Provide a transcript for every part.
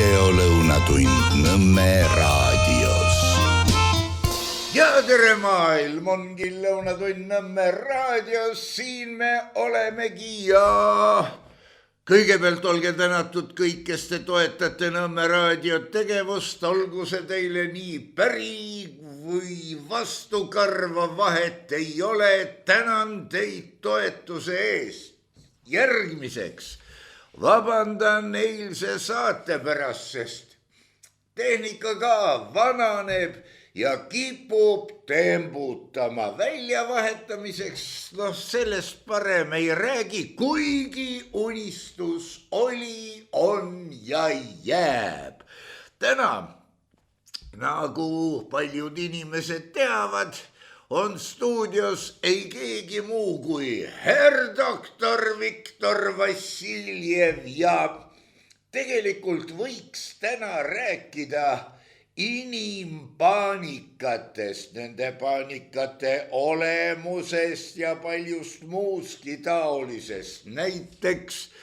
videolõunatund Nõmme raadios. Ja tere maailm, ongi lõunatund Nõmme raadios, siin me olemegi ja kõigepealt olge tänatud kõik, kes te toetate Nõmme raadio tegevust, olgu see teile nii päri või vastukarva, vahet ei ole, tänan teid toetuse eest. Järgmiseks vabandan eilse saate pärast, sest tehnika ka vananeb ja kipub tembutama. Väljavahetamiseks, sellest parem ei räägi, kuigi unistus oli, on ja jääb. Täna, nagu paljud inimesed teavad, on stuudios ei keegi muu kui herr doktor Viktor Vassiljev ja tegelikult võiks täna rääkida inimpaanikatest, nende paanikate olemusest ja paljust muuski taolisest. Näiteks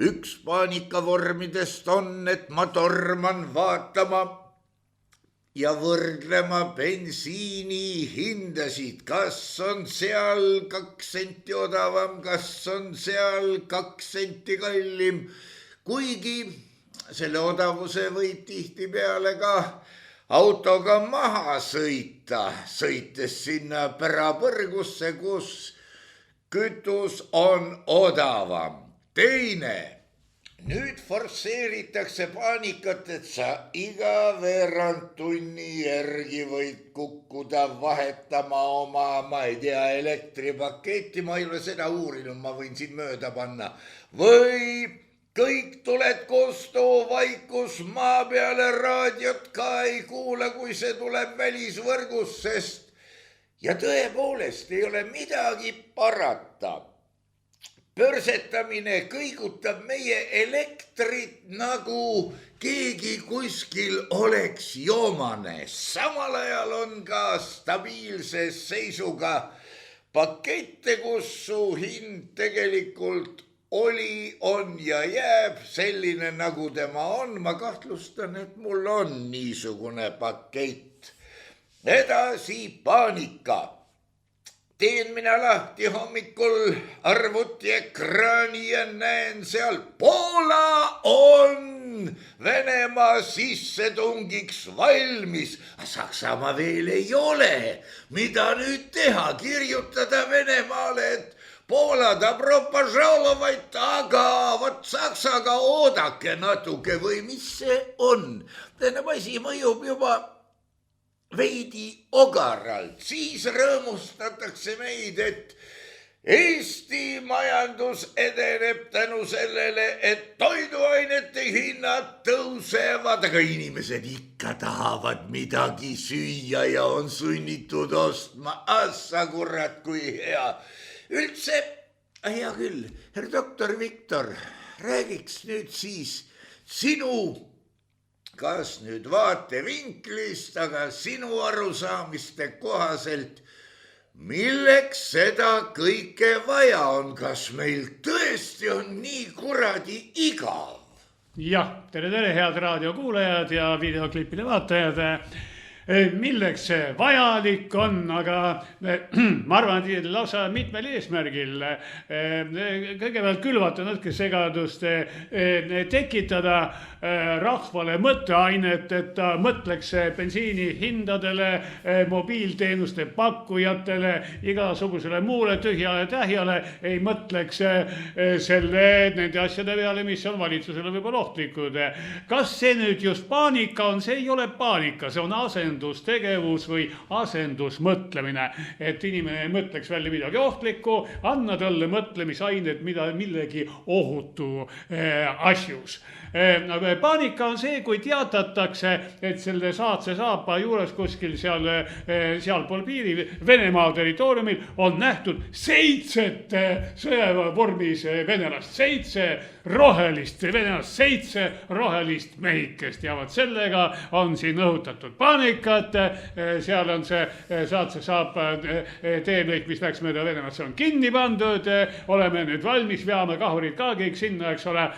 üks paanikavormidest on, et ma torman vaatama ja võrdlema bensiini hindasid, kas on seal 2 senti odavam, kas on seal 2 senti kallim, kuigi selle odavuse võib tihtipeale ka autoga maha sõita, sõites sinna pärapõrgusse, kus kütus on odavam. Teine, nüüd forsseeritakse paanikat, et sa iga veerand tunni järgi võid kukkuda vahetama oma, ma ei tea, elektripaketti, ma ei ole seda uurinud, ma võin siin mööda panna. Või kõik tuled kostu, vaikus maa peale, raadiot ka ei kuule, kui see tuleb välisvõrgus, sest ja tõepoolest ei ole midagi parata. Pörsetamine kõigutab meie elektrit, nagu keegi kuskil oleks joomane. Samal ajal on ka stabiilse seisuga pakette, kus su hind tegelikult oli, on ja jääb selline, nagu tema on. Ma kahtlustan, et mul on niisugune pakett. Edasi paanika. Teen mina lahti hommikul arvuti ekraani ja näen seal, Poola on Venemaa sissetungiks valmis. Saksamaa veel ei ole. Mida nüüd teha? Kirjutada Venemaale, et Poola, dobro požalovaid, aga vot Saksaga oodake natuke või mis see on? Tähendab, asi mõjub juba veidi ogaralt, siis rõõmustatakse meid, et Eesti majandus edeneb tänu sellele, et toiduainete hinnad tõusevad, aga inimesed ikka tahavad midagi süüa ja on sunnitud ostma. Assa kurat, kui hea. Üldse, hea küll, herr doktor Viktor, räägiks nüüd siis sinu kas nüüd vaatevinklist, aga sinu arusaamiste kohaselt, milleks seda kõike vaja on? Kas meil tõesti on nii kuradi igav? Jah, tere, head raadiokuulajad ja videoklippide vaatajad. Milleks see vajalik on, aga ma arvan, et lausa mitmel eesmärgil. Kõigepealt külvata natuke segadust, tekitada rahvale mõtteainet, et ta mõtleks bensiini hindadele, mobiilteenuste pakkujatele, igasugusele muule tühjale-tähjale, ei mõtleks nende asjade peale, mis on valitsusele võib-olla ohtlikud. Kas see nüüd just paanika on? See ei ole paanika, see on asendustegevus või asendusmõtlemine, et inimene mõtleks välja midagi ohtlikku, anna talle mõtlemisainet millegi ohutu asjus. Paanika on see, kui teatatakse, et selle saatse saapa juures kuskil sealpool piiri Venemaa territooriumil on nähtud 7 sõjaväevormis venelast, 7 rohelist venelast, 7 rohelist mehikest ja sellega on siin õhutatud paanika. paanikat, seal on see, saab teenõik, mis läks mööda Venemaad, see on kinni pandud, oleme nüüd valmis, veame kahurid ka kõik sinna, eks ole.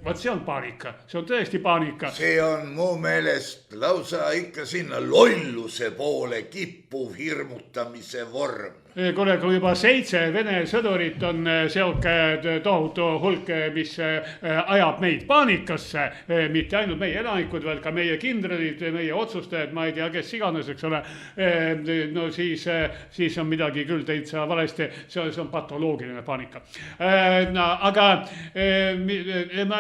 Vot see on paanika, see on tõesti paanika. See on mu meelest lausa ikka sinna lolluse poole kippuv hirmutamise vorm. Kuule, kui juba 7 Vene sõdurit on seoke tohutu hulk, mis ajab meid paanikasse, mitte ainult meie elanikud, vaid ka meie kindralid, meie otsustajad, ma ei tea, kes iganes, eks ole, no siis on midagi küll täitsa valesti, see on patoloogiline paanika. No, aga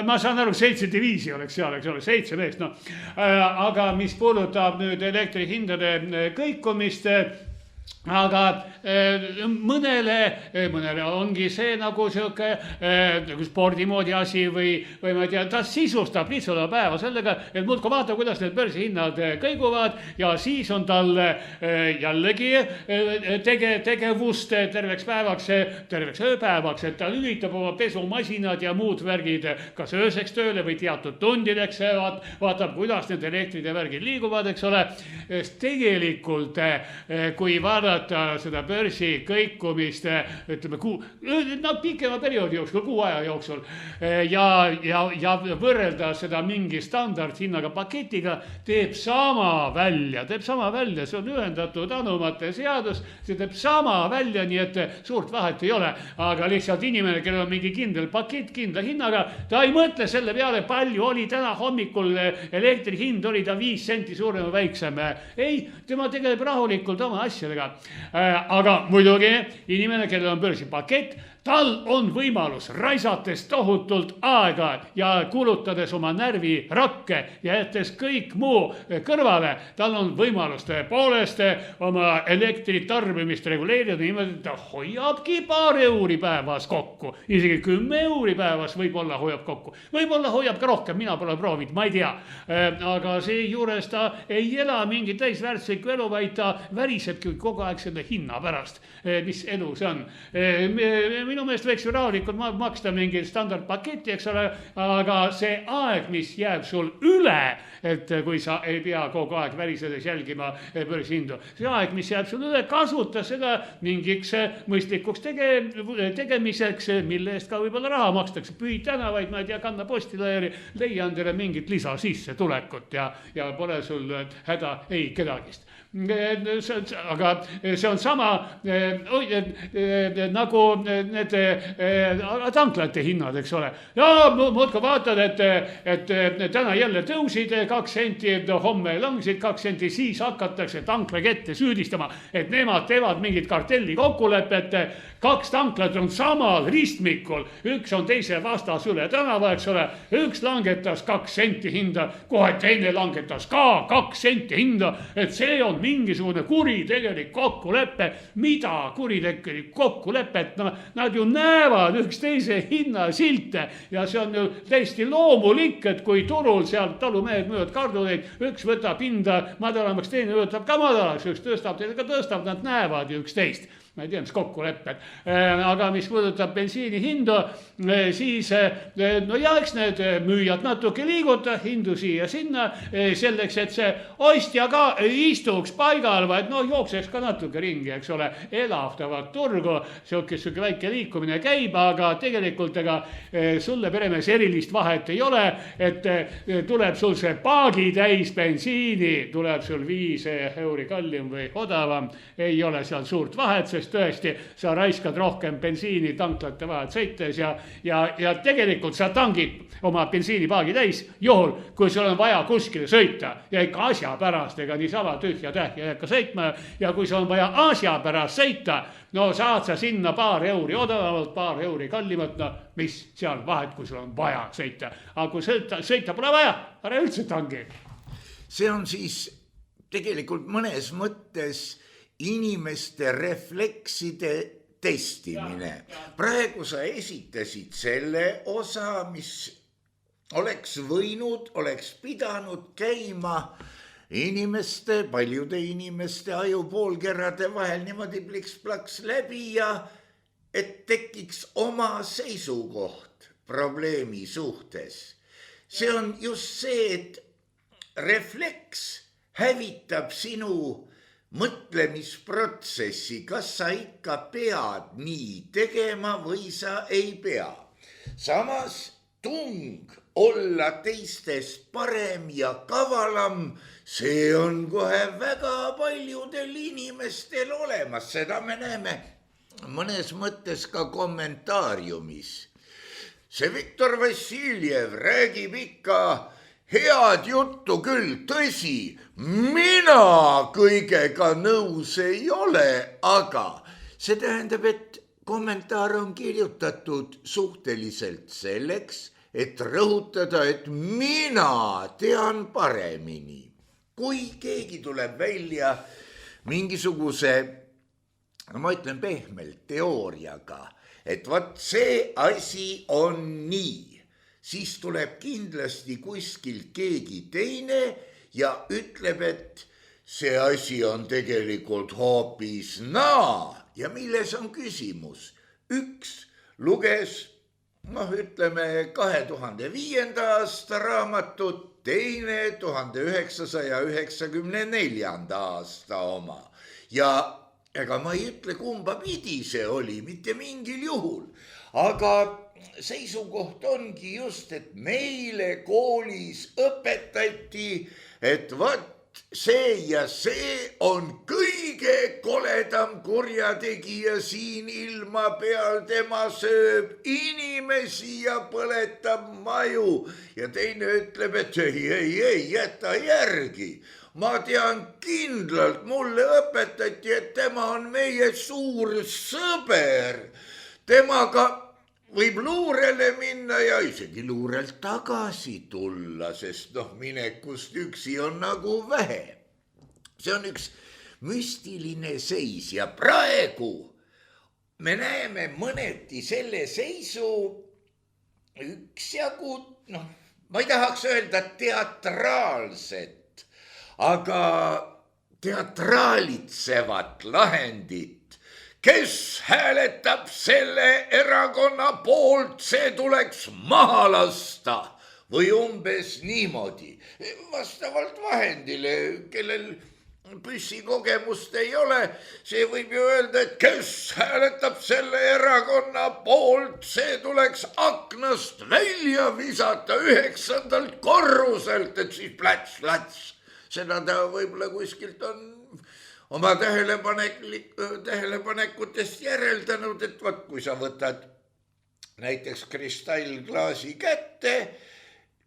ma saan aru, 7 diviisi oleks seal, eks ole, 7 meest, no. Aga mis puudutab nüüd elektrihindade kõikumist, aga mõnele ongi see nagu siuke spordi moodi asi või ma ei tea, ta sisustab lihtsalt päeva sellega, et muudkui vaata, kuidas need börsihinnad kõiguvad ja siis on tal jällegi tegevust terveks päevaks, terveks ööpäevaks, et ta lülitab oma pesumasinad ja muud värgid kas ööseks tööle või teatud tundideks, vaatab, kuidas need elektrid ja värgid liiguvad, eks ole. Tegelikult, kui vaadata seda börsi kõikumist, ütleme, pikema perioodi jooksul, kuu aja jooksul ja võrrelda seda mingi standardhinnaga paketiga, teeb sama välja, see on ühendatud anumate seadus, see teeb sama välja, nii et suurt vahet ei ole, aga lihtsalt inimene, kellel on mingi kindel pakett kindla hinnaga, ta ei mõtle selle peale, palju oli täna hommikul elektri hind, oli ta 5 senti suurem või väiksem, ei, tema tegeleb rahulikult oma asjadega. Aga muidugi inimene, kellel on börsipakett, tal on võimalus raisates tohutult aega ja kulutades oma närvirakke ja jättes kõik muu kõrvale, tal on võimalus tõepoolest oma elektritarbimist reguleerida niimoodi, et ta hoiabki paar euri päevas kokku, isegi 10 euri päevas võib-olla hoiab kokku, võib-olla hoiab ka rohkem, mina pole proovinud, ma ei tea, aga seejuures ta ei ela mingit täisväärtuslikku elu, vaid ta värisebki kogu aeg selle hinna pärast, mis elu see on. Minu meelest võiks ju rahulikult maksta mingi standardpaketi, eks ole, aga see aeg, mis jääb sul üle, et kui sa ei pea kogu aeg värisedes jälgima börsihindu, see aeg, mis jääb sul üle, kasuta seda mingiks mõistlikuks tegemiseks, mille eest ka võib-olla raha makstakse, pühid tänavaid, ma ei tea, kanna postilaiali, leia endale mingit lisa sissetulekut ja pole sul häda ei kedagist. Aga see on sama nagu need tanklate hinnad, eks ole. Ja muudkui vaatad, et täna jälle tõusid 2 senti, homme langsid 2 senti, siis hakatakse tanklakette süüdistama, et nemad teevad mingit kartelli kokkulepet. 2 tanklat on samal ristmikul, üks on teise vastas üle tänava, eks ole, üks langetas 2 senti hinda, kohe teine langetas ka 2 senti hinda, et see on mingisugune kuritegelik kokkulepe, mida kuritegelik kokkulepet, nad ju näevad üksteise hinnasilte ja see on ju täiesti loomulik, et kui turul seal talumehed müüvad karduleid, üks võtab hinda madalamaks, teine võtab ka madalaks, üks tõstab, teine ka tõstab, nad näevad ju üksteist. Ma ei tea, mis kokkulepped, aga mis puudutab bensiini hindu, siis no ja eks need müüjad natuke liiguta hindu siia sinna selleks, et see ostja ka istuks paigal, vaid no jookseks ka natuke ringi, eks ole, elavtavad turgu, siuke väike liikumine käib, aga tegelikult ega sulle peremees erilist vahet ei ole, et tuleb sul see paagi täis bensiini, tuleb sul 5 euri kallim või odavam, ei ole seal suurt vahet, sest tõesti, sa raiskad rohkem bensiini tanklate vahel sõites ja tegelikult sa tangid oma bensiinipaagi täis juhul, kui sul on vaja kuskile sõita ja ikka asja pärast, ega niisama tühja tähja ei hakka sõitma ja kui sul on vaja asja pärast sõita, no saad sa sinna paar euri odavamalt, paar euri kallimalt, no mis seal vahet, kui sul on vaja sõita, aga kui sõita pole vaja, ära üldse tangi. See on siis tegelikult mõnes mõttes inimeste reflekside testimine. Praegu sa esitasid selle osa, mis oleks võinud, oleks pidanud käima inimeste, paljude inimeste ajupoolkerade vahel niimoodi pliks-plaks läbi ja et tekiks oma seisukoht probleemi suhtes. See on just see, et refleks hävitab sinu mõtlemisprotsessi, kas sa ikka pead nii tegema või sa ei pea. Samas tung olla teistest parem ja kavalam, see on kohe väga paljudel inimestel olemas, seda me näeme mõnes mõttes ka kommentaariumis. See Viktor Vassiljev räägib ikka head juttu küll, tõsi, mina kõigega nõus ei ole, aga see tähendab, et kommentaar on kirjutatud suhteliselt selleks, et rõhutada, et mina tean paremini. Kui keegi tuleb välja mingisuguse, ma ütlen pehmelt, teooriaga, et vot see asi on nii, siis tuleb kindlasti kuskilt keegi teine ja ütleb, et see asi on tegelikult hoopis naa. Ja milles on küsimus? Üks luges, ütleme 2005. aasta raamatut, teine 1994. aasta oma. Ja ega ma ei ütle, kumba pidi see oli, mitte mingil juhul. Aga seisukoht ongi just, et meile koolis õpetati, et vat see ja see on kõige koledam kurjategija siin ilma peal, tema sööb inimesi ja põletab maju. Ja teine ütleb, et ei, jäta järgi. Ma tean kindlalt, mulle õpetati, et tema on meie suur sõber. Temaga võib luurele minna ja isegi luurelt tagasi tulla, sest minekust üksi on nagu vähe. See on üks müstiline seis ja praegu me näeme mõneti selle seisu üksjagu, ma ei tahaks öelda teatraalset, aga teatraalitsevat lahendit. Kes hääletab selle erakonna poolt, see tuleks maha lasta või umbes niimoodi. Vastavalt vahendile, kellel püssikogemust ei ole, see võib ju öelda, et kes hääletab selle erakonna poolt, see tuleks aknast välja visata 9. korruselt, et siis plats. Seda ta võib-olla kuskilt on oma tähelepanekutest järeldanud, et vaat kui sa võtad näiteks kristallklaasi kätte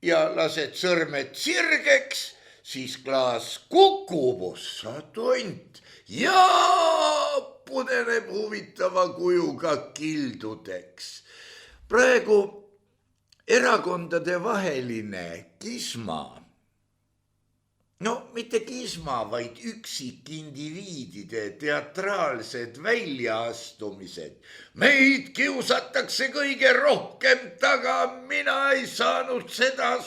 ja lased sõrmed sirgeks, siis klaas kukub, tont ja pudeneb huvitava kujuga kildudeks. Praegu erakondade vaheline kisma, mitte kisma, vaid üksikindiviidide teatraalsed väljaastumised. Meid kiusatakse kõige rohkem taga, mina ei saanud seda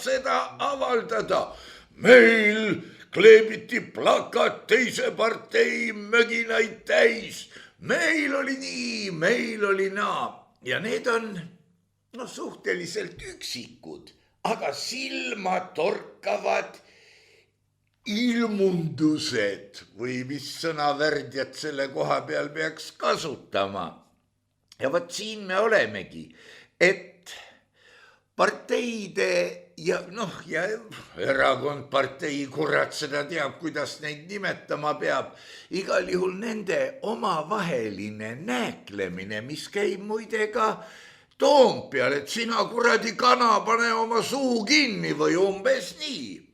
avaldada. Meil kleebiti plakat teise partei möginaid täis. Meil oli nii, meil oli naa. Ja need on suhteliselt üksikud, aga silma torkavad ilmundused või mis sõnavärdjad selle koha peal peaks kasutama. Ja vot siin me olemegi, et parteide ja erakond, partei, kurat seda teab, kuidas neid nimetama peab. Igal juhul nende omavaheline nääklemine, mis käib muide ka Toompeal, et sina kuradi kana, pane oma suu kinni või umbes nii.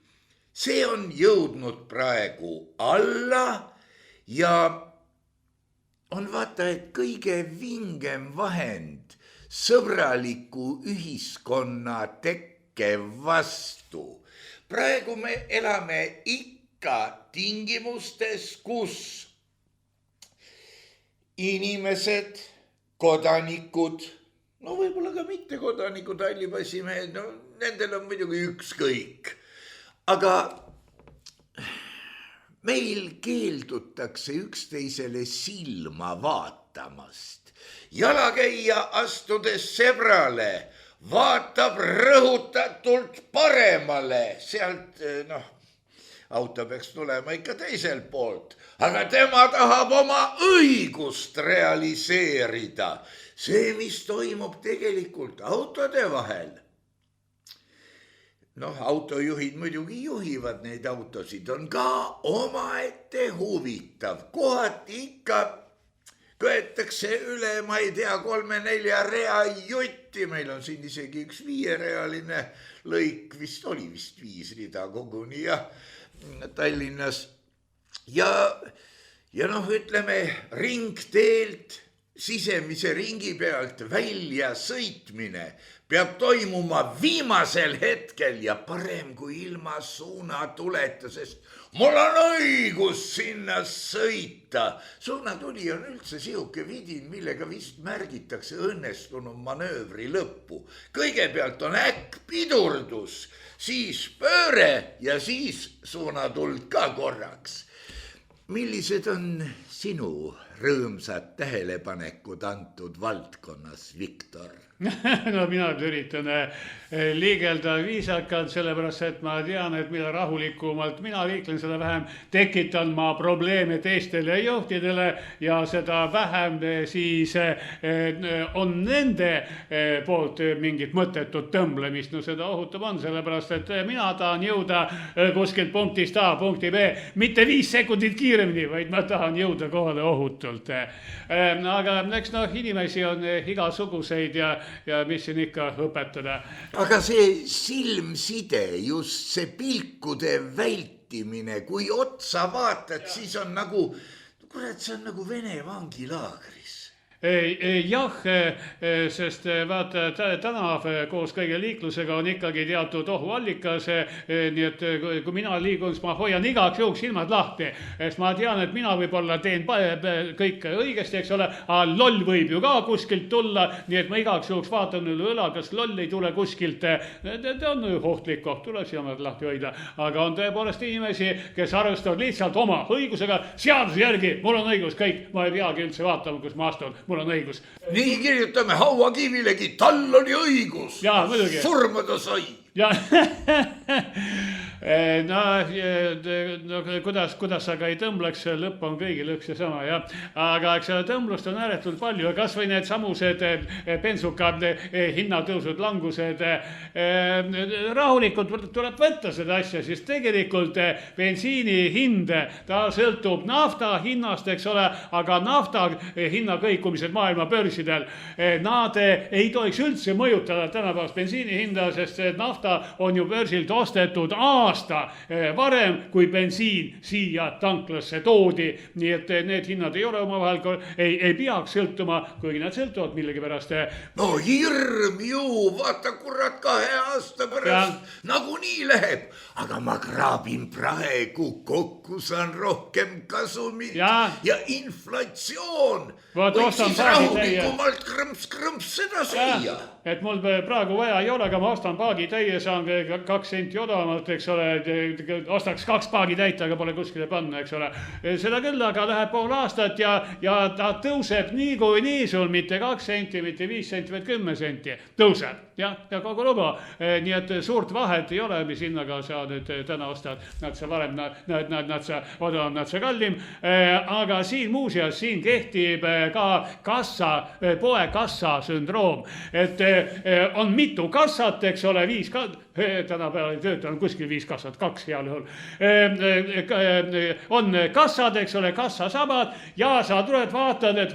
See on jõudnud praegu alla ja on vaata, et kõige vingem vahend sõbraliku ühiskonna tekke vastu. Praegu me elame ikka tingimustes, kus inimesed, kodanikud, võib-olla ka mittekodanikud, hallipassimehed, nendel on muidugi ükskõik. Aga meil keeldutakse üksteisele silma vaatamast. Jalakäija astudes sebrale vaatab rõhutatult paremale, sealt auto peaks tulema ikka teiselt poolt, aga tema tahab oma õigust realiseerida. See, mis toimub tegelikult autode vahel. Noh, autojuhid muidugi juhivad neid autosid, on ka omaette huvitav. Kohati ikka köetakse üle, ma ei tea, 3-4 rea jutti. Meil on siin isegi üks 5-realine lõik, vist 5 rida koguni ja Tallinnas. Ja noh, ütleme, ringteelt sisemise ringi pealt välja sõitmine peab toimuma viimasel hetkel ja parem kui ilma suunatuleta, sest mul on õigus sinna sõita. Suunatuli on üldse sihuke vidin, millega vist märgitakse õnnestunud manöövri lõppu. Kõigepealt on äkkpidurdus, siis pööre ja siis suunatuld ka korraks. Millised on sinu rõõmsad tähelepanekud antud valdkonnas, Viktor? No mina üritan liigelda viisakalt, sellepärast et ma tean, et mida rahulikumalt mina liiklen, seda vähem tekitan ma probleeme teistele juhtidele ja seda vähem siis on nende poolt mingit mõttetut tõmblemist. No seda ohutab on, sellepärast et mina tahan jõuda kuskilt punktist A punkti B, mitte 5 sekundit kiiremini, vaid ma tahan jõuda kohale ohutult. Aga eks noh, inimesi on igasuguseid ja mis siin ikka õpetada. Aga see silmside, just see pilkude vältimine, kui otsa vaatad, siis on nagu, kurat, see on nagu Vene vangilaagris. Jah, sest vaata, tänav koos kõige liiklusega on ikkagi teatud ohuallikas, nii et kui mina liigun, siis ma hoian igaks juhuks silmad lahti, sest ma tean, et mina võib-olla teen kõik õigesti, eks ole, aga loll võib ju ka kuskilt tulla, nii et ma igaks juhuks vaatan üle õla, kas loll ei tule kuskilt, ta on ohtlik koht, tuleb silmad lahti hoida, aga on tõepoolest inimesi, kes arvestavad lihtsalt oma õigusega, seaduse järgi, mul on õigus kõik, ma ei peagi üldse vaatama, kus ma astun. Mul on õigus. Nii kirjutame hauakivilegi, tal oli õigus. Jaa, muidugi. Surmada sai. Ja no kuidas sa ka ei tõmbleks, lõpp on kõigil üks ja sama, jah. Aga eks tõmblust on ääretult palju ja kas või need samused bensukad hinnatõusud, langused. Rahulikult tuleb võtta seda asja, siis tegelikult bensiini hind, ta sõltub nafta hinnast, eks ole, aga nafta hinna kõikumised maailma börsidel, nad ei tohiks üldse mõjutada tänapäevast bensiini hinda, sest nafta on ju börsilt ostetud aasta varem, kui bensiin siia tanklasse toodi. Nii et need hinnad ei ole omavahel, ei peaks sõltuma, kuigi nad sõltuvad millegipärast. No hirm ju, vaata kurat 2 aasta pärast nagu nii läheb. Aga ma kraabin praegu kokku, saan rohkem kasumit ja inflatsioon. Võiks siis rahulikumalt krõmps seda süüa. Et mul praegu vaja ei ole, aga ma ostan paagitäie, saan 2 senti odavamalt, eks ole, ostaks 2 paagitäit, aga pole kuskile panna, eks ole. Seda küll, aga läheb pool aastat ja ta tõuseb nii sul mitte 2 senti, mitte 5 senti, vaid 10 senti tõuseb. Ja kogu lugu. Nii et suurt vahet ei ole, mis hinnaga sa nüüd täna ostad. Nad sa varem, nad sa odavam, nad sa kallim. Aga siin muuseas, siin kehtib ka poe kassa sündroom. Et on mitu kassat, eks ole, 5 tänapäeval ei tööta, on kuskil 5 kassat, 2 heal juhul. On kassad, eks ole, kassasabad ja sa tuled vaatad, et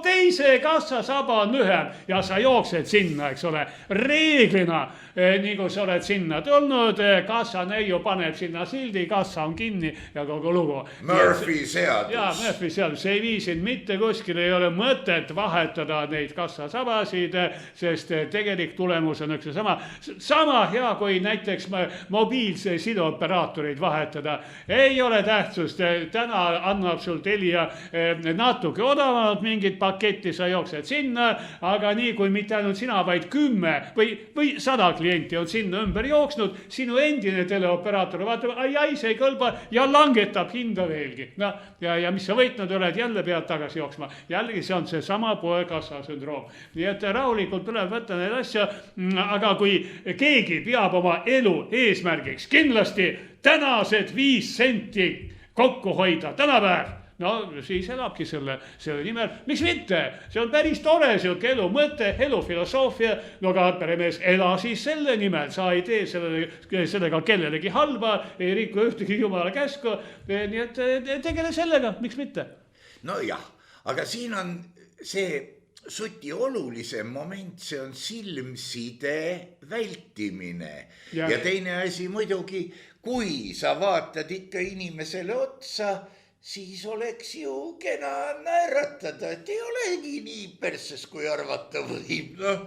teise kassasaba on lühem ja sa jooksed sinna, eks ole. Reeglina, nii kui sa oled sinna tulnud, kassa neiu paneb sinna sildi, kassa on kinni ja kogu lugu. Murphy seadus. Jaa, Murphy seadus. See ei vii sind mitte kuskil, ei ole mõtet vahetada neid kassasabasid, sest tegelik tulemus on üks ja sama hea, kui näiteks mobiilse sideoperaatoreid vahetada. Ei ole tähtsust, täna annab sul Telia natuke odavamalt mingit paketti, sa jooksed sinna, aga nii kui mitte ainult sina, vaid 10 või 100 klienti on sinna ümber jooksnud, sinu endine teleoperaator vaatab, ai, see ei kõlba ja langetab hinda veelgi. No, ja mis sa võitnud oled, jälle pead tagasi jooksma. Jällegi see on see sama poekassa sündroom. Nii et rahulikult tuleb võtta neid asja, aga kui keegi peab oma elu eesmärgiks kindlasti tänased 5 senti kokku hoida, tänapäev. No siis elabki selle nimel, miks mitte, see on päris tore siuke elu mõte, elu filosoofia, no ka peremees, ela siis selle nimel, sa ei tee sellega kellelegi halba, ei riku ühtegi jumala käsku, nii et tegele sellega, miks mitte. Nojah, aga siin on see suti olulisem moment, see on silmside vältimine ja teine asi muidugi, kui sa vaatad ikka inimesele otsa, siis oleks ju kena naeratada, et ei olegi nii perses, kui arvata võib, noh.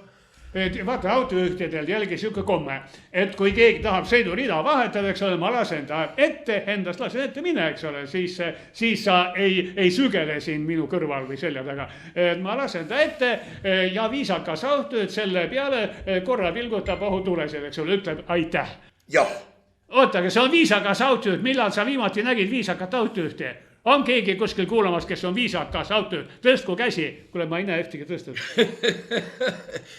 Vaata, autojuhtidel jälgi siuke komme, et kui keegi tahab sõidurida vahetada, eks ole, ma lasen ta ette, endast lasen ette mine, eks ole, siis sa ei sügele siin minu kõrval või selja taga. Ma lasen ta ette ja viisakas autojuht selle peale korra vilgutab ohutulesid, eks ole, ütleb aitäh. Jah. Oota, aga see on viisakas autojuht, millal sa viimati nägid viisakat autojuhti? On keegi kuskil kuulamas, kes on viisakas autojuht? Tõstku käsi. Kuule, ma ei näe ühtegi tõstud.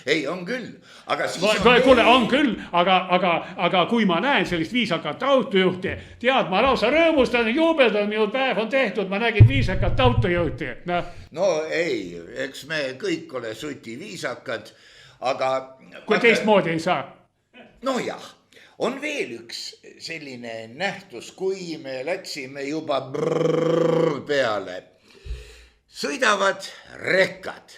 Ei, on küll. Aga siis kuule, on küll, aga kui ma näen sellist viisakat autojuhti, tead, ma lausa rõõmustan, juubeldan, minu päev on tehtud, ma nägin viisakat autojuhti. No ei, eks me kõik ole suti viisakad, aga... Kui teistmoodi ei saa. No jah. On veel üks selline nähtus, kui me läksime juba peale. Sõidavad rekkad.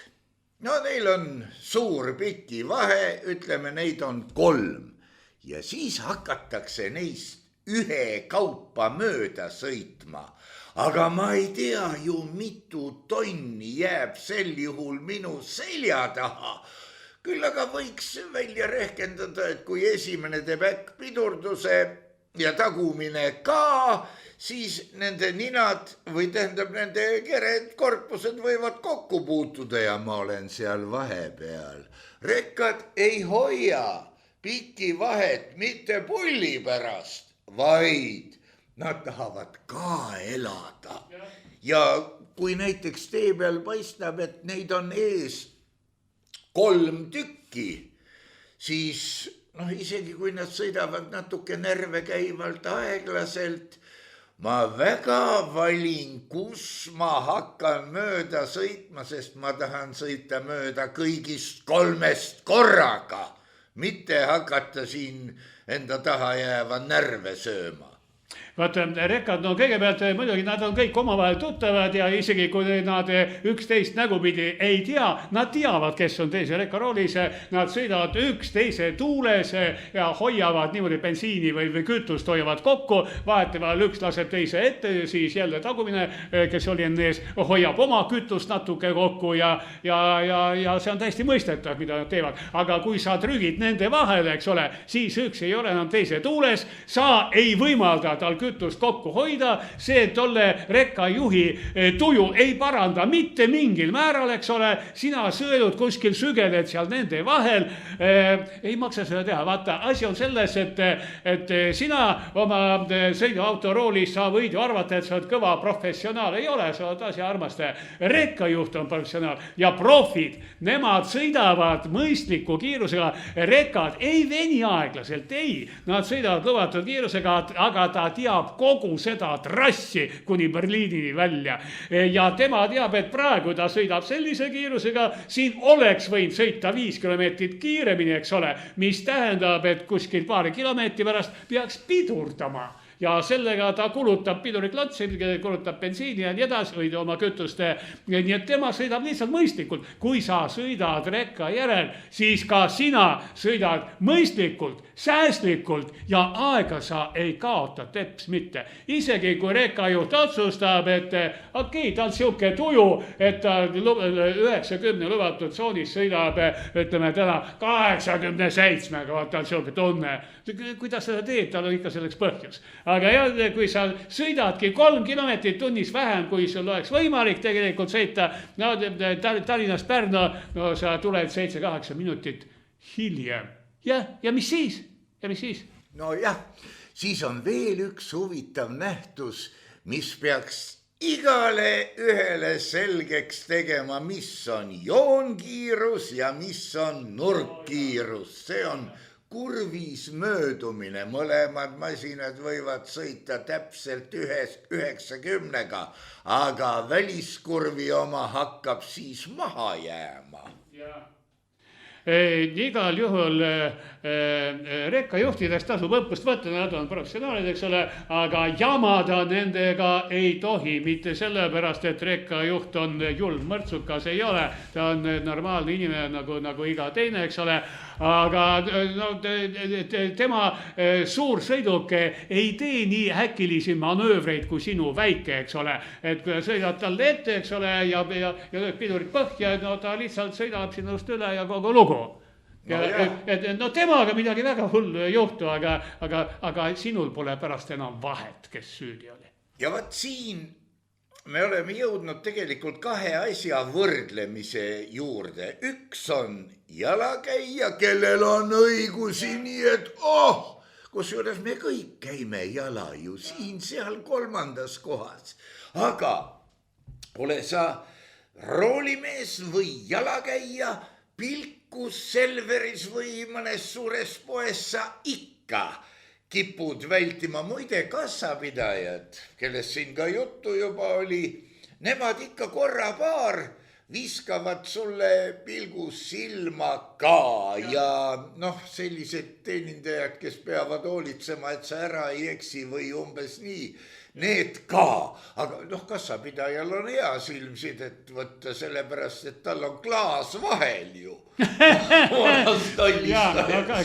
No neil on suur piki vahe, ütleme, neid on 3. Ja siis hakatakse neist ühe kaupa mööda sõitma. Aga ma ei tea ju, mitu tonni jääb sel juhul minu selja taha. Küll aga võiks välja rehkendada, et kui esimene teeb äkkpidurduse ja tagumine ka, siis nende ninad või tähendab nende kered, korpused võivad kokku puutuda ja ma olen seal vahepeal. Rekkad ei hoia pikki vahet mitte pulli pärast, vaid nad tahavad ka elada. Ja kui näiteks tee peal paistab, et neid on ees 3 tükki, siis isegi kui nad sõidavad natuke närve käivalt aeglaselt, ma väga valin, kus ma hakkan mööda sõitma, sest ma tahan sõita mööda kõigist 3 korraga, mitte hakata siin enda taha jääva närve sööma. Vaata, rekkad, no kõigepealt muidugi nad on kõik omavahel tuttavad ja isegi kui nad üksteist nägupidi ei tea, nad teavad, kes on teise rekkaroolis, nad sõidavad üksteise tuules ja hoiavad niimoodi bensiini või kütust hoiavad kokku, vahetevahel üks laseb teise ette, siis jälle tagumine, kes oli enne ees, hoiab oma kütust natuke kokku ja see on täiesti mõistetav, mida nad teevad. Aga kui sa trügid nende vahele, eks ole, siis üks ei ole enam teise tuules, sa ei võimalda tal kütust kokku hoida, see tolle rekkajuhi tuju ei paranda mitte mingil määral, eks ole, sina sõelud kuskil sügeled seal nende vahel, ei maksa seda teha, vaata, asi on selles, et sina oma sõiduautoroolis, sa võid ju arvata, et sa oled kõva professionaal, ei ole, sa oled asja armastaja, rekkajuht on professionaal ja profid, nemad sõidavad mõistliku kiirusega, rekkad ei veni aeglaselt, ei, nad sõidavad lubatud kiirusega, aga ta teab kogu seda trassi kuni Berliinini välja. Ja tema teab, et praegu ta sõidab sellise kiirusega, siin oleks võinud sõita 5 kilomeetrit kiiremini, eks ole, mis tähendab, et kuskil paari kilomeetri pärast peaks pidurdama. Ja sellega ta kulutab piduriklotsi, kulutab bensiini ja nii edasi, või oma kütuste. Nii et tema sõidab lihtsalt mõistlikult. Kui sa sõidad rekka järel, siis ka sina sõidad mõistlikult, säästlikult ja aega sa ei kaota teps mitte. Isegi kui rekkajuht otsustab, et okei, ta on siuke tuju, et ta 90 lubatud tsoonis sõidab, ütleme täna 87, aga ta on siuke tunne. Kui ta seda teeb, tal on ikka selleks põhjus. Aga jah, kui sa sõidadki 3 kilomeetrit tunnis vähem, kui sul oleks võimalik tegelikult sõita, no Tallinnast Pärnu, no sa tuled 7-8 minutit hiljem. Ja mis siis? No jah, siis on veel üks huvitav nähtus, mis peaks igale ühele selgeks tegema, mis on joonkiirus ja mis on nurkkiirus. See on kurvis möödumine, mõlemad masinad võivad sõita täpselt 90-ga, aga väliskurvi oma hakkab siis maha jääma. Igal juhul rekkajuhtidest tasub õppust võtta, nad on professionaalid, eks ole, aga jamada nendega ei tohi, mitte sellepärast, et rekkajuht on julm mõrtsukas, ei ole, ta on normaalne inimene nagu iga teine, eks ole, aga no, tema suur sõiduk ei tee nii äkilisi manöövreid kui sinu väike, eks ole, et kui sõidad talle ette, eks ole, ja lööb pidurit põhja, no ta lihtsalt sõidab sinust üle ja kogu lugu. No temaga midagi väga hullu ei juhtu, aga sinul pole pärast enam vahet, kes süüdi oli. Ja vaat siin me oleme jõudnud tegelikult kahe asja võrdlemise juurde. Üks on jalakäija, kellel on õigusi nii, et kusjuures me kõik käime jala ju siin, seal kolmandas kohas. Aga ole sa roolimees või jalakäija, pilkus Selveris või mõnes suures poes sa ikka kipud vältima. Muide kassapidajad, kellest siin ka juttu juba oli, nemad ikka korra paar viskavad sulle pilgus silma ka ja sellised teenindajad, kes peavad hoolitsema, et sa ära ei eksi või umbes nii, need ka, aga kassapidajal on hea silmsidet võtta, sellepärast, et tal on klaas vahel ju.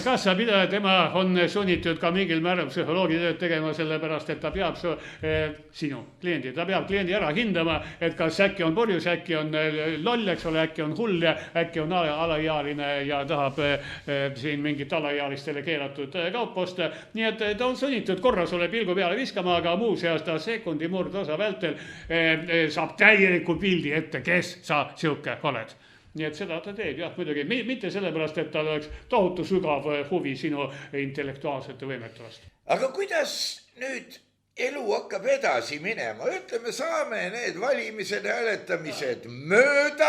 Kassapidaja, tema on sunnitud ka mingil määral psühholoogitööd tegema, sellepärast, et ta peab sinu kliendi, ta peab kliendi ära hindama, et kas äkki on purjus, äkki on loll, eks ole, äkki on hull ja äkki on alaealine ja tahab siin mingit alaealistele keelatud kaupa osta. Nii et ta on sunnitud korra sulle pilgu peale viskama, aga muuseas ta sekundi murdosa vältel saab täieliku pildi ette, kes sa siuke oled. Nii et seda ta teeb, jah, muidugi, mitte sellepärast, et tal oleks tohutu sügav huvi sinu intellektuaalsete võimete vastu. Aga kuidas nüüd elu hakkab edasi minema? Ütleme, saame need valimised ja hääletamised mööda.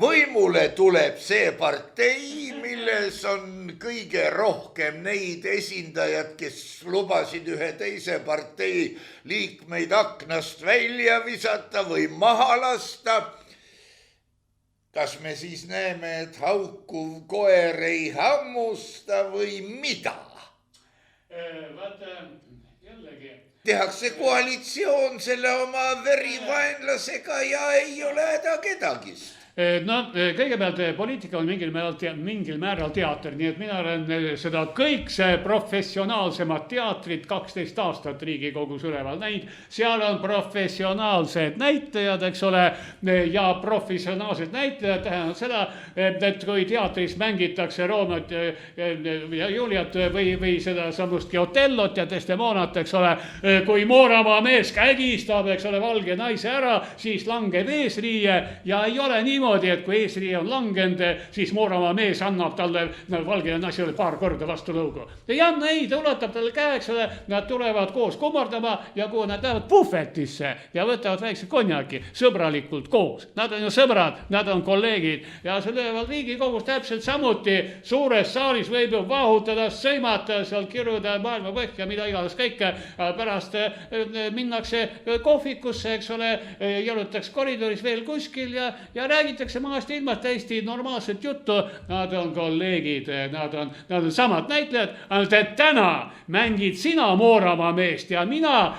Võimule tuleb see partei, milles on kõige rohkem neid esindajad, kes lubasid ühe teise partei liikmeid aknast välja visata või maha lasta. Kas me siis näeme, et haukuv koer ei hammusta või mida? Vaata, jällegi. Tehakse koalitsioon selle oma verivaenlasega ja ei ole häda kedagist. No kõigepealt poliitika on mingil määral teater, nii et mina olen seda kõikse professionaalsemat teatrit 12 aastat Riigikogus üleval näinud. Seal on professionaalsed näitajad, eks ole, ja professionaalsed näitajad tähendab seda, et kui teatris mängitakse Roomot ja Juliat või seda samustki Otellot ja Desdemonat, eks ole, kui Mooramaa mees kägistab, eks ole, valge naise ära, siis langeb eesriie ja ei ole niimoodi, et kui eesriie on langenud, siis Mooramaa mees annab talle valgele naisele paar korda vastu lõugu. Ei anna, ei, ta ulatab talle käeks, nad tulevad koos kummardama ja kui nad lähevad puhvetisse ja võtavad väikse konjaki sõbralikult koos. Nad on ju sõbrad, nad on kolleegid ja see löövad Riigikogus täpselt samuti. Suures saalis võib ju vahutada, sõimata, seal kiruda maailma põhja, mida iganes kõike. Pärast minnakse kohvikusse, eks ole, jalutaks koridoris veel kuskil ja räägitakse maast ilmast täiesti normaalset juttu. Nad on kolleegid, nad on samad näitlejad, ainult et täna mängid sina Mooramaa meest ja mina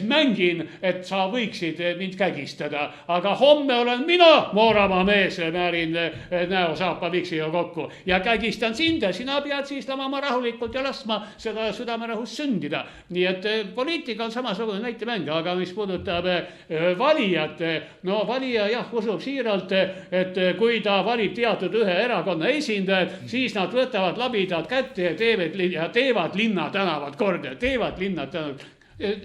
mängin, et sa võiksid mind kägistada. Aga homme olen mina Mooramaa mees, määrin näosaapa viksiga kokku ja kägistan sind ja sina pead siis lamama rahulikult ja laskma seda südamerahust sündida. Nii et poliitika on samasugune näitemäng, aga mis puudutab valijat, no valija jah, usub siiralt, et kui ta valib teatud ühe erakonna esindajad, siis nad võtavad labidad kätte ja teevad linnatänavad korda, teevad linnatänavad.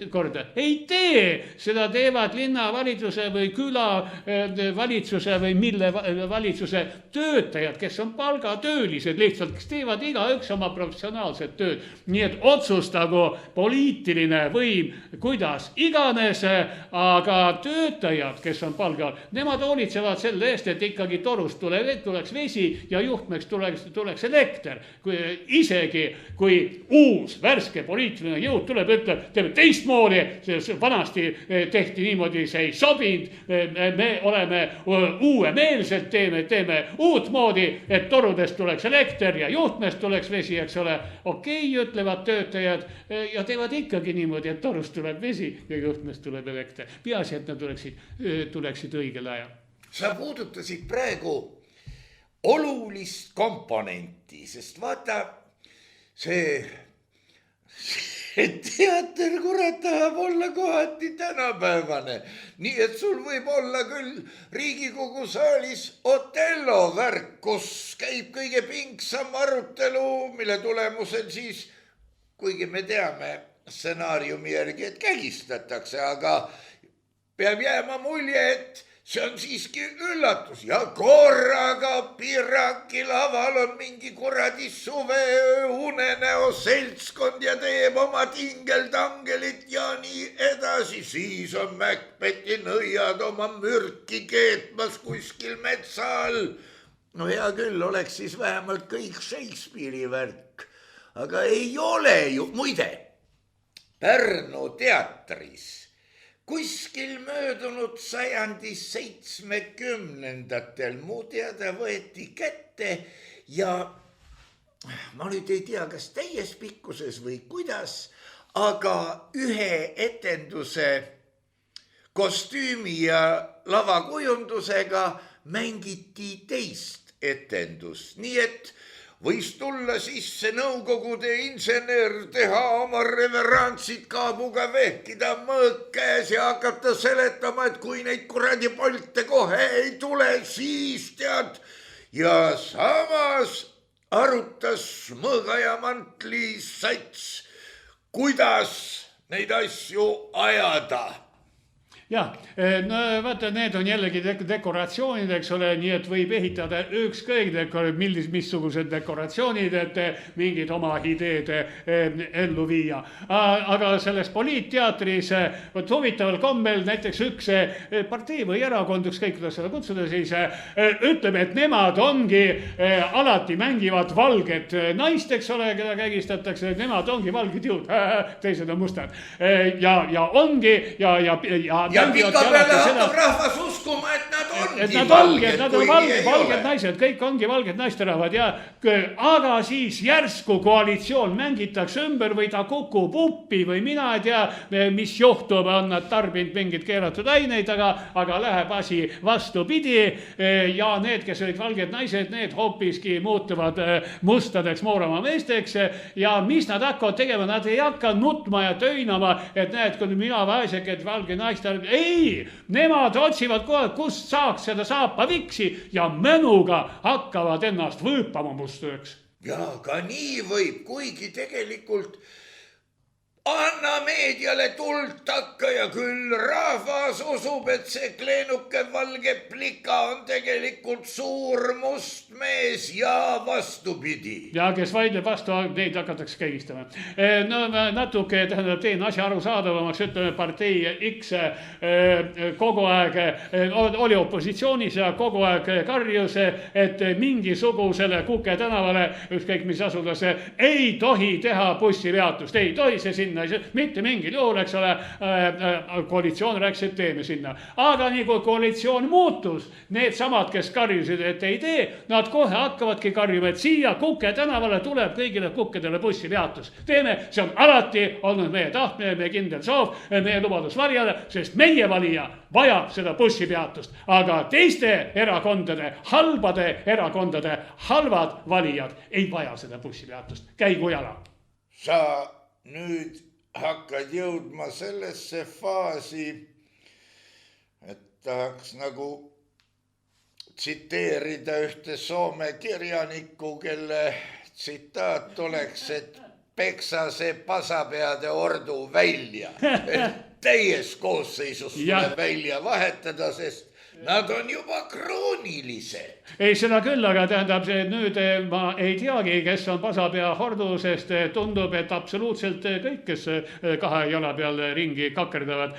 korda, ei tee, seda teevad linnavalitsuse või külavalitsuse või mille valitsuse töötajad, kes on palgatöölised lihtsalt, kes teevad igaüks oma professionaalset tööd. Nii et otsustagu poliitiline võim, kuidas iganes, aga töötajad, kes on palgal, nemad hoolitsevad selle eest, et ikkagi torust tuleks vesi ja juhtmeks tuleks elekter. Isegi kui uus värske poliitiline jõud tuleb, ütleb, teeme teistmoodi, vanasti tehti niimoodi, see ei sobinud, me oleme uuemeelselt, teeme uut moodi, et torudest tuleks elekter ja juhtmest tuleks vesi, eks ole. Okei, ütlevad töötajad ja teevad ikkagi niimoodi, et torust tuleb vesi ja juhtmest tuleb elekter. Peaasi, et nad tuleksid õigel ajal. Sa puudutasid praegu olulist komponenti, sest vaata, see teater, kurat, tahab olla kohati tänapäevane. Nii et sul võib olla küll Riigikogu saalis Otello värk, kus käib kõige pingsam arutelu, mille tulemusel siis, kuigi me teame stsenaariumi järgi, et kägistatakse, aga peab jääma mulje, et see on siiski üllatus ja korraga Piraki laval on mingi kuradi suveöö unenäo seltskond ja teeb oma tingeltangelit ja nii edasi. Siis on Macbethi nõiad oma mürki keetmas kuskil metsa all. No hea küll, oleks siis vähemalt kõik Shakespeare'i värk, aga ei ole ju. Muide, Pärnu teatris kuskil möödunud sajandi 70-ndatel mu teada võeti kätte ja ma nüüd ei tea, kas täies pikkuses või kuidas, aga ühe etenduse kostüümi ja lavakujundusega mängiti teist etendust, nii et võis tulla sisse nõukogude insener, teha oma reverantsid kaabuga vehkida mõõk käes ja hakata seletama, et kui neid kuradi polte kohe ei tule, siis tead. Ja samas arutas mõõga ja mantli sats, kuidas neid asju ajada. Jah, no vaata, need on jällegi dekoratsioonid, eks ole, nii et võib ehitada ükskõik missugused dekoratsioonid, et mingid oma ideed ellu viia. Aga selles poliitteatris huvitaval kombel näiteks üks partei või erakond, ükskõik kuidas seda kutsuda, siis ütleb, et nemad ongi alati mängivad valget naist, eks ole, keda kägistatakse, nemad ongi valged jõud, teised on mustad. Ja ongi ja pika peale hakkab rahvas uskuma, et nad on valged naised, kõik ongi valged naisterahvad ja aga siis järsku koalitsioon mängitakse ümber või ta kukub uppi või mina ei tea, mis juhtub, on nad tarbinud mingid keelatud aineid, aga läheb asi vastupidi ja need, kes olid valged naised, need hoopiski muutuvad mustadeks moorama meesteks ja mis nad hakkavad tegema, nad ei hakka nutma ja töinama, et näed, kui mina vaesek, et valge naistel ei, nemad otsivad kohe, kust saaks seda saapaviksi ja mõnuga hakkavad ennast võõpama mustuseks. Ja ka nii võib, kuigi tegelikult anna meediale tuld takka ja küll rahvas usub, et see kleenuke valge plika on tegelikult suur must mees ja vastupidi. Ja kes vaidleb vastu, neid hakatakse kägistama. No natuke teen asja arusaadavamaks, ütleme partei X kogu aeg oli opositsioonis ja kogu aeg karjus, et mingisugusele Kuke tänavale, ükskõik mis asulas, ei tohi teha bussipeatust, ei tohi see sinna, mitte mingil juhul, eks ole, koalitsioon rääkis, et teeme sinna. Aga nii kui koalitsioon muutus, need samad, kes karjusid, et ei tee, nad kohe hakkavadki karjuma, et siia Kuke tänavale tuleb kõigile kukkedele bussipeatus. Teeme, see on alati olnud meie tahtmine, meie kindel soov, meie lubadus valijale, sest meie valija vajab seda bussipeatust. Aga teiste erakondade, halbade erakondade, halvad valijad ei vaja seda bussipeatust. Käigu jala. Sa nüüd hakkad jõudma sellesse faasi, et tahaks nagu tsiteerida ühte Soome kirjanikku, kelle tsitaat oleks, et peksa see pasapeade ordu välja. Täies koosseisus tuleb välja vahetada, sest nad on juba kroonilised. Ei, seda küll, aga tähendab, nüüd ma ei teagi, kes on pasapea hordu, sest tundub, et absoluutselt kõik, kes kahe jala peal ringi kakerdavad,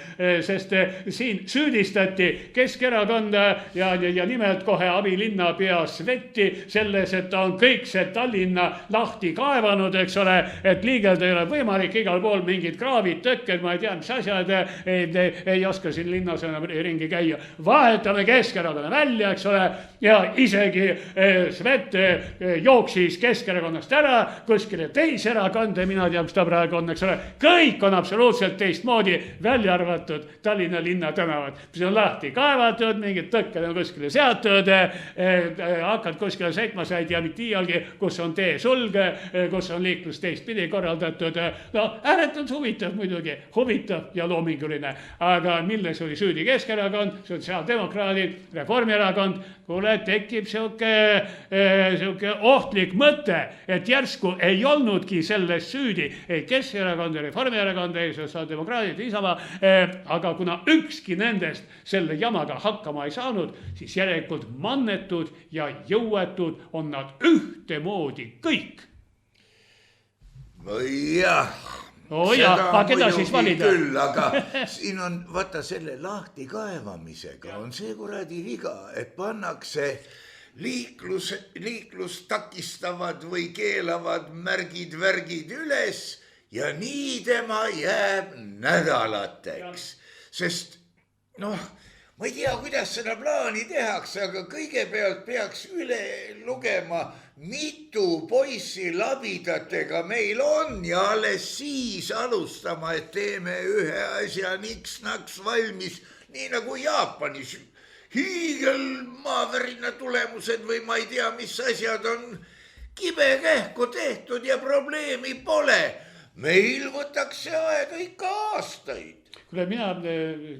sest siin süüdistati Keskerakonda ja nimelt kohe abilinnapea Sveti selles, et ta on kõik see Tallinna lahti kaevanud, eks ole, et liigelda ei ole võimalik, igal pool mingid kraavid, tõkked, ma ei tea, mis asjad, ei oska siin linnas enam ringi käia. Vahetame Keskerakonna välja, eks ole, ja isegi Svet jooksis Keskerakonnast ära kuskile teise erakonda, mina tean, mis ta praegu on, eks ole. Kõik on absoluutselt teistmoodi, välja arvatud Tallinna linna tänavad, mis on lahti kaevatud, mingid tõkked on kuskile seatud, hakkad kuskile sõitma, sa ei tea mitte iialgi, kus on tee sulge, kus on liiklus teistpidi korraldatud. No, ääretult huvitav muidugi, huvitav ja loominguline, aga milles oli süüdi Keskerakond, sotsiaaldemokraadid, Reformierakond, kuule, tekib siuke ohtlik mõte, et järsku ei olnudki selles süüdi ei Keskerakond, Reformierakond, ei sotsiaaldemokraadid, Isamaa, aga kuna ükski nendest selle jamaga hakkama ei saanud, siis järelikult mannetud ja jõuetud on nad ühtemoodi kõik. Jah. Aga keda siis valida? Küll, aga siin on, vaata selle lahti kaevamisega on see kuradi viga, et pannakse liiklust takistavad või keelavad märgid üles ja nii tema jääb nädalateks. Sest ma ei tea, kuidas seda plaani tehakse, aga kõigepealt peaks üle lugema, mitu poissi labidatega meil on ja alles siis alustama, et teeme ühe asja niks-naks valmis, nii nagu Jaapanis. Hiigelmaavärina tulemused või ma ei tea, mis asjad on kibekähku tehtud ja probleemi pole. Meil võtaks see aega ikka aastaid. Kuule, mina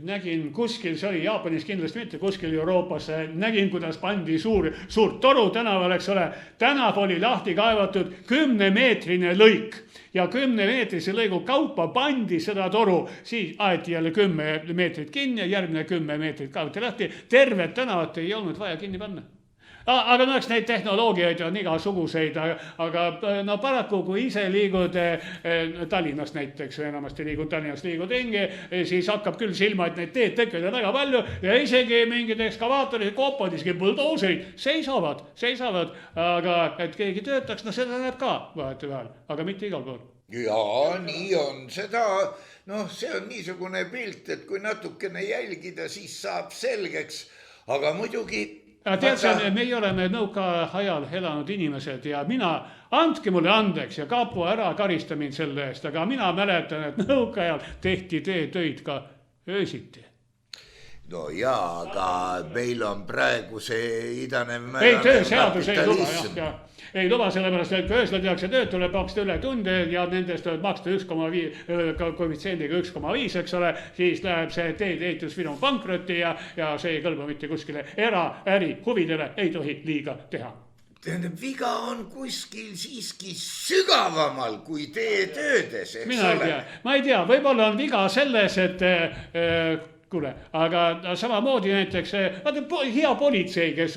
nägin kuskil, see oli Jaapanis kindlasti mitte, kuskil Euroopas, nägin, kuidas pandi suur toru tänaval, eks ole. Tänav oli lahti kaevatud 10-meetrine lõik ja 10-meetrise lõigu kaupa pandi seda toru. Siis aeti jälle 10 meetrit kinni ja järgmine 10 meetrit kaevati lahti. Tervet tänavat ei olnud vaja kinni panna. Aga eks neid tehnoloogiaid on igasuguseid, aga paraku, kui ise liigud Tallinnast näiteks, enamasti Tallinnast liigud ringi, siis hakkab küll silma, et neid teed tekkeid on väga palju ja isegi mingid ekskavaatorid, koopad, isegi buldooserid seisavad, aga et keegi töötaks, seda näeb ka vahetevahel, aga mitte igal pool. Jaa, nii on seda, see on niisugune pilt, et kui natukene jälgida, siis saab selgeks, aga muidugi tead sa, meie oleme nõukaajal elanud inimesed ja andke mulle andeks ja kapo ära karista mind selle eest, aga mina mäletan, et nõukaajal tehti teetöid ka öösiti. No jaa, aga meil on praegu see idanev tööseadus ei luba, ei luba, sellepärast, et kui öösel tehakse tööd, tuleb maksta üle tunde ja nendest tuleb maksta 1,5 koefitsiendiga 1,5, eks ole, siis läheb see teedeehitusfirma pankrotti ja see ei kõlba mitte kuskile eraäri huvidele, ei tohi liiga teha. Tähendab, viga on kuskil siiski sügavamal kui teetöödes, eks ole. Ma ei tea, võib-olla on viga selles, et kuule, aga samamoodi näiteks hea politsei, kes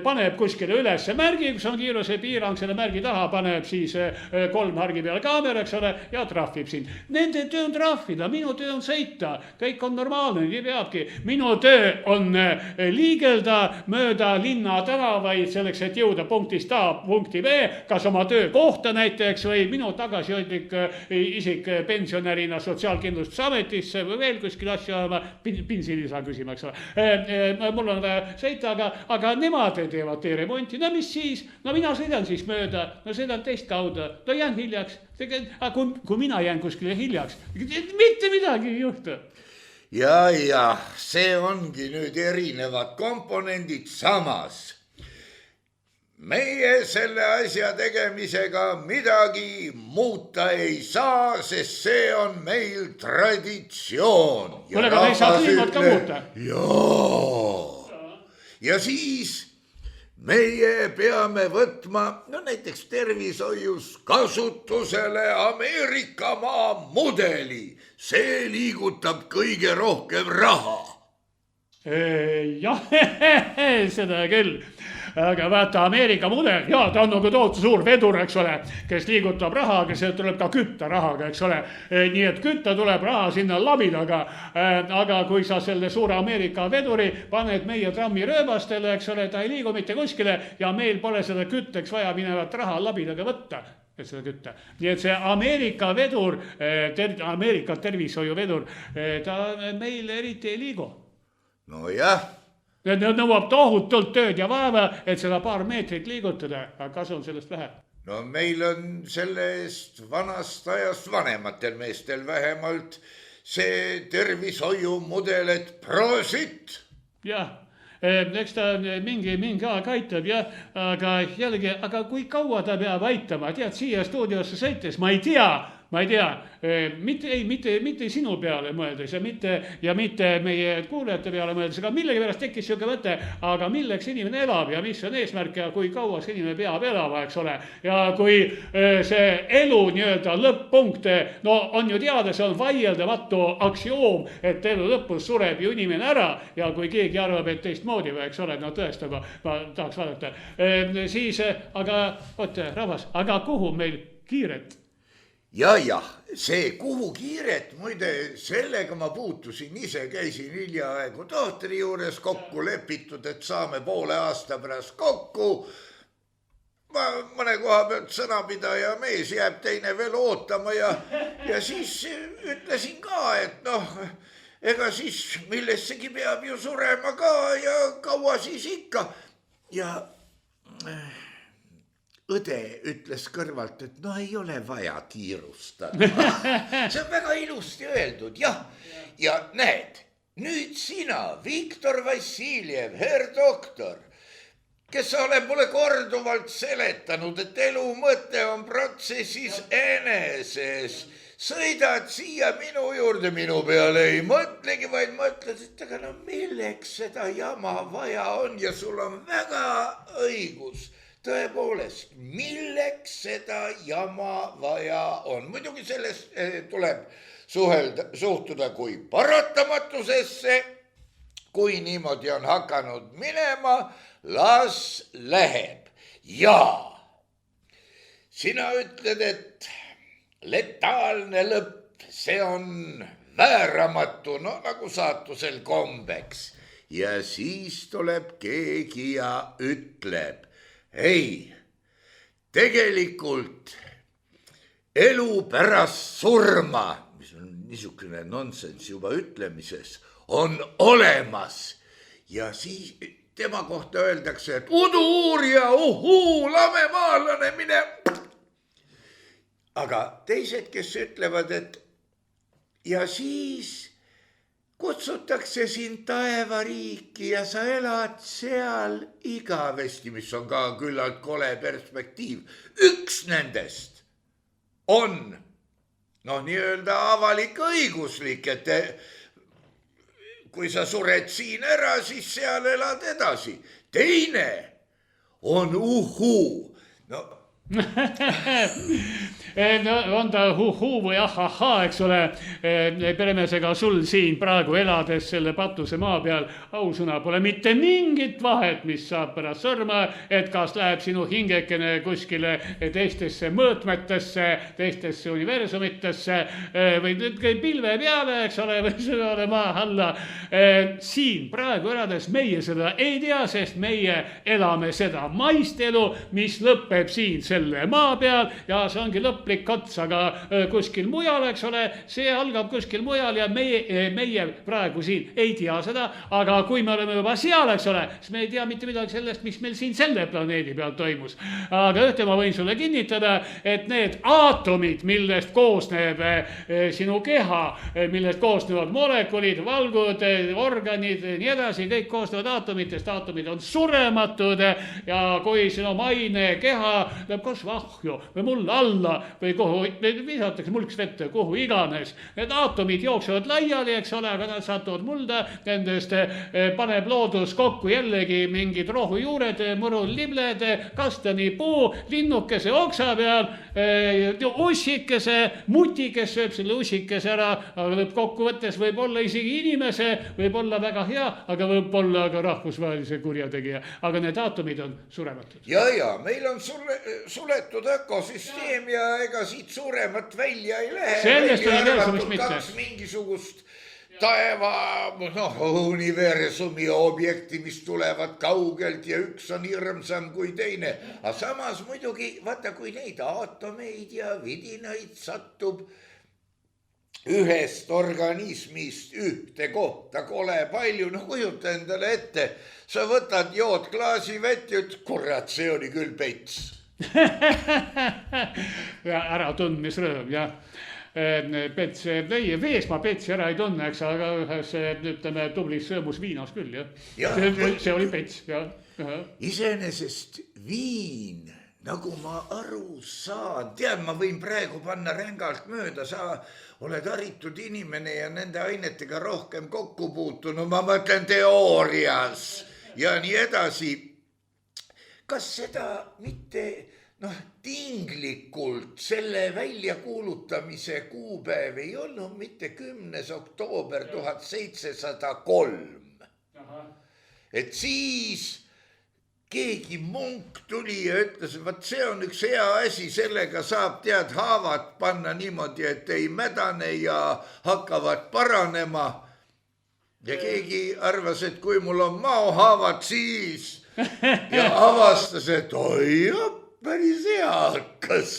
paneb kuskile üles märgi, kus on kiiruse piirang, selle märgi taha paneb siis 3 hargi peale kaamera, eks ole, ja trahvib sind. Nende töö on trahvida, minu töö on sõita, kõik on normaalne, nii peabki. Minu töö on liigelda mööda linna tänavaid selleks, et jõuda punktist A punkti B, kas oma töö kohta näiteks või minu tagasihoidlik isik pensionärina Sotsiaalkindlustusametisse või veel kuskil asja pinsil ei saa küsima, eks ole. Mul on vaja sõita, aga nemad teevad teeremonti. No mis siis? No mina sõidan siis mööda, sõidan teist kauda. No jään hiljaks. Kui mina jään kuskile hiljaks, mitte midagi ei juhtu. Ja, see ongi nüüd erinevad komponendid samas. Meie selle asja tegemisega midagi muuta ei saa, sest see on meil traditsioon. Kuule, aga me ei saa kliimat ka muuta. Jaa. Ja siis meie peame võtma, no näiteks tervishoius kasutusele Ameerika maa mudeli. See liigutab kõige rohkem raha. Jah, seda küll. Aga vaata Ameerika mudel, jaa, ta on nagu tohutu suur vedur, eks ole, kes liigutab raha, aga see tuleb ka kütta rahaga, eks ole. Nii et kütta tuleb raha sinna labidaga, aga kui sa selle suure Ameerika veduri paned meie trammirööbastele, eks ole, ta ei liigu mitte kuskile ja meil pole seda kütteks vaja minevat raha labidaga võtta, et seda kütta. Nii et see Ameerika vedur, Ameerika tervishoiuvedur, ta meil eriti ei liigu. No jah. Need nõuab tohutult tööd ja vaeva, et seda paar meetrit liigutada, aga kasu on sellest vähe. No meil on selle eest vanast ajast vanematel meestel vähemalt see tervishoiumudel, et prosit. Jah, eks ta mingi aeg aitab, jah, aga jällegi, aga kui kaua ta peab aitama, tead, siia stuudiosse sõites, ma ei tea, mitte sinu peale mõeldes ja mitte meie kuulajate peale mõeldes, aga millegi pärast tekkis siuke mõte, aga milleks inimene elab ja mis on eesmärk ja kui kaua see inimene peab elama, eks ole. Ja kui see elu nii-öelda lõpp-punkt, no on ju teada, see on vaieldamatu aktsioom, et elu lõpus sureb ju inimene ära ja kui keegi arvab, et teistmoodi või, eks ole, no tõesti, ma tahaks vaadata. Siis, aga oot, rahvas, aga kuhu meil kiiret? Ja, see kuhu kiiret, muide, sellega ma puutusin ise, käisin hiljaaegu tohtri juures kokku lepitud, et saame poole aasta pärast kokku. Mõne koha pealt sõnapidaja mees jääb, teine veel ootama ja siis ütlesin ka, et noh, ega siis millessegi peab ju surema ka ja kaua siis ikka. Ja õde ütles kõrvalt, et no ei ole vaja kiirustada. See on väga ilusti öeldud, jah. Ja näed, nüüd sina, Viktor Vassiljev, herr doktor, kes sa oled mulle korduvalt seletanud, et elu mõte on protsessis eneses. Sõidad siia minu juurde, minu peale ei mõtlegi, vaid mõtled, et aga no milleks seda jama vaja on ja sul on väga õigus. Tõepoolest, milleks seda jama vaja on? Muidugi sellest tuleb suhtuda kui paratamatusesse, kui niimoodi on hakanud minema, las läheb. Ja sina ütled, et letaalne lõpp, see on vääramatu, no nagu saatusel kombeks. Ja siis tuleb keegi ja ütleb, ei, tegelikult elu pärast surma, mis on niisugune nonsenss juba ütlemises, on olemas. Ja siis tema kohta öeldakse, et udu-uurija, lamemaalane, mine. Aga teised, kes ütlevad, et ja siis kutsutakse sind taevariiki ja sa elad seal igavesti, mis on ka küllalt kole perspektiiv. Üks nendest on, nii-öelda avalik õiguslik, et kui sa sured siin ära, siis seal elad edasi. Teine on No on ta huhuu või ahahhaa, eks ole, peremesega sul siin praegu elades selle patuse maa peal, ausõna, pole mitte mingit vahet, mis saab pärast surma, et kas läheb sinu hingekene kuskile teistesse mõõtmetesse, teistesse universumitesse või nüüd käib pilve peale, eks ole, või sügavale maa alla. Siin praegu elades meie seda ei tea, sest meie elame seda maist elu, mis lõpeb siin selle maa peal ja see ongi lõplik ots, aga kuskil mujal, eks ole, see algab kuskil mujal ja meie praegu siin ei tea seda, aga kui me oleme juba seal, eks ole, siis me ei tea mitte midagi sellest, mis meil siin selle planeedi peal toimus. Aga ühte ma võin sulle kinnitada, et need aatomid, millest koosneb sinu keha, millest koosnevad molekulid, valgud, organid, nii edasi, kõik koosnevad aatomitest, aatomid on surematud ja kui sinu maine keha kas vahju või mulla alla või kuhu visatakse mulks vette, kuhu iganes. Need aatomid jooksevad laiali, eks ole, aga nad satuvad mulda, nendest paneb loodus kokku jällegi mingid rohujuured, murul libled, kastani puu, linnukese oksa peal, ussikese, muti, kes sööb selle ussikese ära, aga lõppkokkuvõttes võib olla isegi inimese, võib olla väga hea, aga võib olla ka rahvusvahelise kurjategija. Aga need aatomid on surematud. Ja, meil on suletud ökosüsteem ja ega siit suuremat välja ei lähe. Sellest on universumist mitte. Kaks mingisugust universumi objekti, mis tulevad kaugelt ja üks on hirmsam kui teine. Aga samas muidugi, vaata, kui neid aatomeid ja vidinaid satub ühest organismist ühte kohta kole palju, kujuta endale ette, sa võtad jood klaasi vett ja ütled, kurat, see oli küll pets. Ja äratundmisrõõm, jah. Pets, vees ma petsi ära ei tunne, eks, aga ühes, ütleme, tublis söömus viinas küll, jah. See oli pets, jah. Iseenesest viin, nagu ma aru saan, tead, ma võin praegu panna rängalt mööda, sa oled haritud inimene ja nende ainetega rohkem kokku puutunud, ma mõtlen teoorias ja nii edasi. Kas seda mitte tinglikult selle väljakuulutamise kuupäev ei olnud mitte 10. oktoober 1703. Et siis keegi munk tuli ja ütles, et see on üks hea asi, sellega saab tead haavad panna niimoodi, et ei mädane ja hakkavad paranema. Ja keegi arvas, et kui mul on maohaavad siis ja avastas, et oi, päris hea hakkas.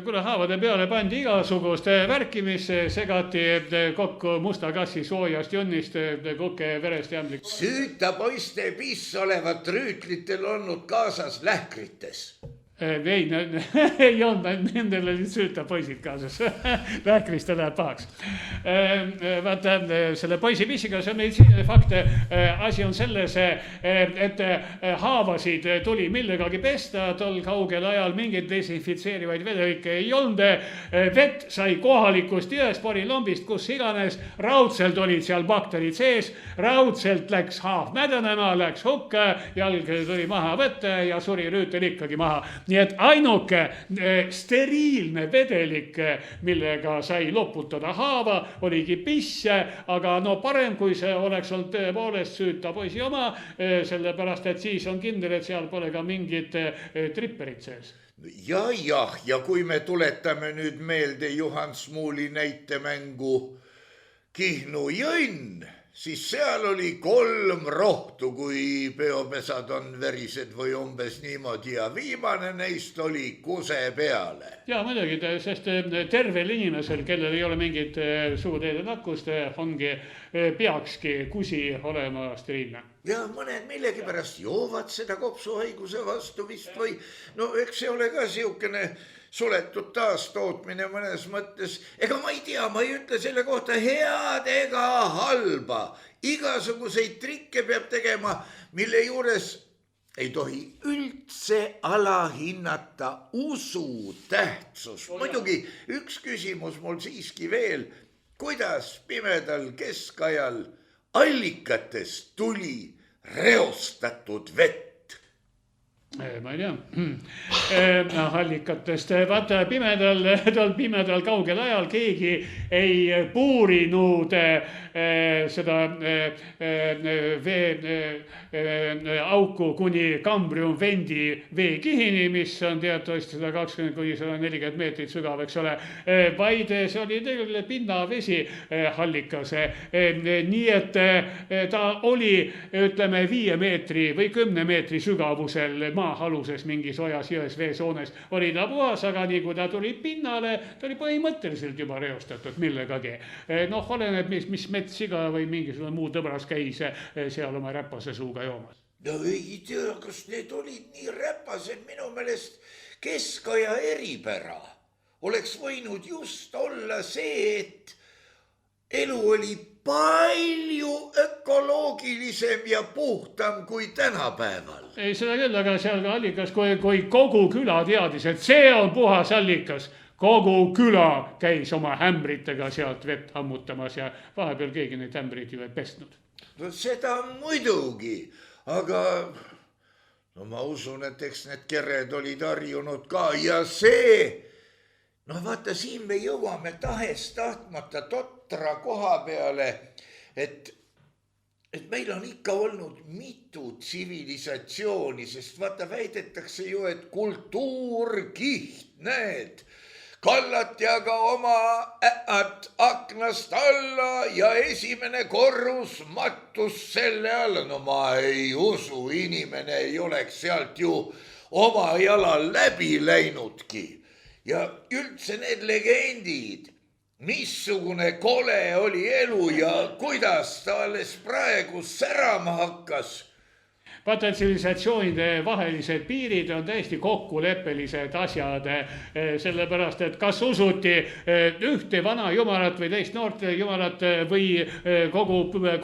Kuna haavade peale pandi igasugust värki, mis segati kokku musta kassi soojast junnist, kuke verest jämlik. Süüta poiste piss olevat rüütlitel olnud kaasas lähkrites. Ei, ei olnud, nendel olid süüta poisid kaasas. Lähkriste läheb pahaks. Vaata, selle poisi pissiga, see on meditsiiniline fakt. Asi on selles, et haavasid tuli millegagi pesta tol kaugel ajal, mingeid desinfitseerivaid vedelikke ei olnud. Vett sai kohalikust jõest, porilombist, kus iganes. Raudselt olid seal bakterid sees. Raudselt läks haav mädanema, läks hukka, jalg tuli maha võtta ja suri rüütel ikkagi maha. Nii et ainuke steriilne vedelik, millega sai loputada haava, oligi piss, aga parem, kui see oleks olnud tõepoolest süüta poisi oma, sellepärast, et siis on kindel, et seal pole ka mingit tripperit sees. Ja kui me tuletame nüüd meelde Juhan Smuuli näitemängu Kihnu jõnn, siis seal oli 3 rohtu, kui peopesad on verised või umbes niimoodi ja viimane neist oli kuse peale. Ja muidugi, sest tervel inimesel, kellel ei ole mingit suuteede nakkust, ongi, peakski kusi olema steriilne. Ja mõned millegipärast joovad seda kopsuhaiguse vastu vist või eks see ole ka siukene suletud taastootmine mõnes mõttes. Ega ma ei tea, ma ei ütle selle kohta head ega halba. Igasuguseid trikke peab tegema, mille juures ei tohi üldse alahinnata usu tähtsus. Muidugi üks küsimus mul siiski veel. Kuidas pimedal keskajal allikatest tuli reostatud vett? Ma ei tea, allikatest, vaata pimedal kaugel ajal keegi ei puurinud seda auku kuni kambriumvendi veekihini, mis on teatavasti 120–140 meetrit sügav, eks ole, vaid see oli tegelikult pinnavesi allikas. Nii et ta oli, ütleme, 5 meetri või 10 meetri sügavusel maahaluses mingis ojas, jões, veesoones oli ta puhas, aga nii kui ta tuli pinnale, ta oli põhimõtteliselt juba reostatud millegagi. Oleneb, mis metssiga või mingisugune muu tõbras käis seal oma räpase suuga joomas. Ei tea, kas need olid nii räpased, minu meelest keskaja eripära oleks võinud just olla see, et elu oli palju ökoloogilisem ja puhtam kui tänapäeval. ei, seda küll, aga seal ka allikas, kui kogu küla teadis, et see on puhas allikas, kogu küla käis oma hämbritega sealt vett ammutamas ja vahepeal keegi neid hämbreid ju ei pesnud. No seda muidugi, aga no ma usun, et eks need kered olid harjunud ka ja see, noh vaata, siin me jõuame tahes-tahtmata totra koha peale, et meil on ikka olnud mitu tsivilisatsiooni, sest vaata väidetakse ju, et kultuurkiht, näed, kallati aga oma äad aknast alla ja esimene korrus mattus selle alla. No ma ei usu, inimene ei oleks sealt ju oma jalal läbi läinudki. Ja üldse need legendid, missugune kole oli elu ja kuidas ta alles praegu särama hakkas. vaata, et tsivilisatsioonide vahelised piirid on täiesti kokkuleppelised asjad, sellepärast, et kas usuti ühte vana jumalat või teist noort jumalat või kogu püha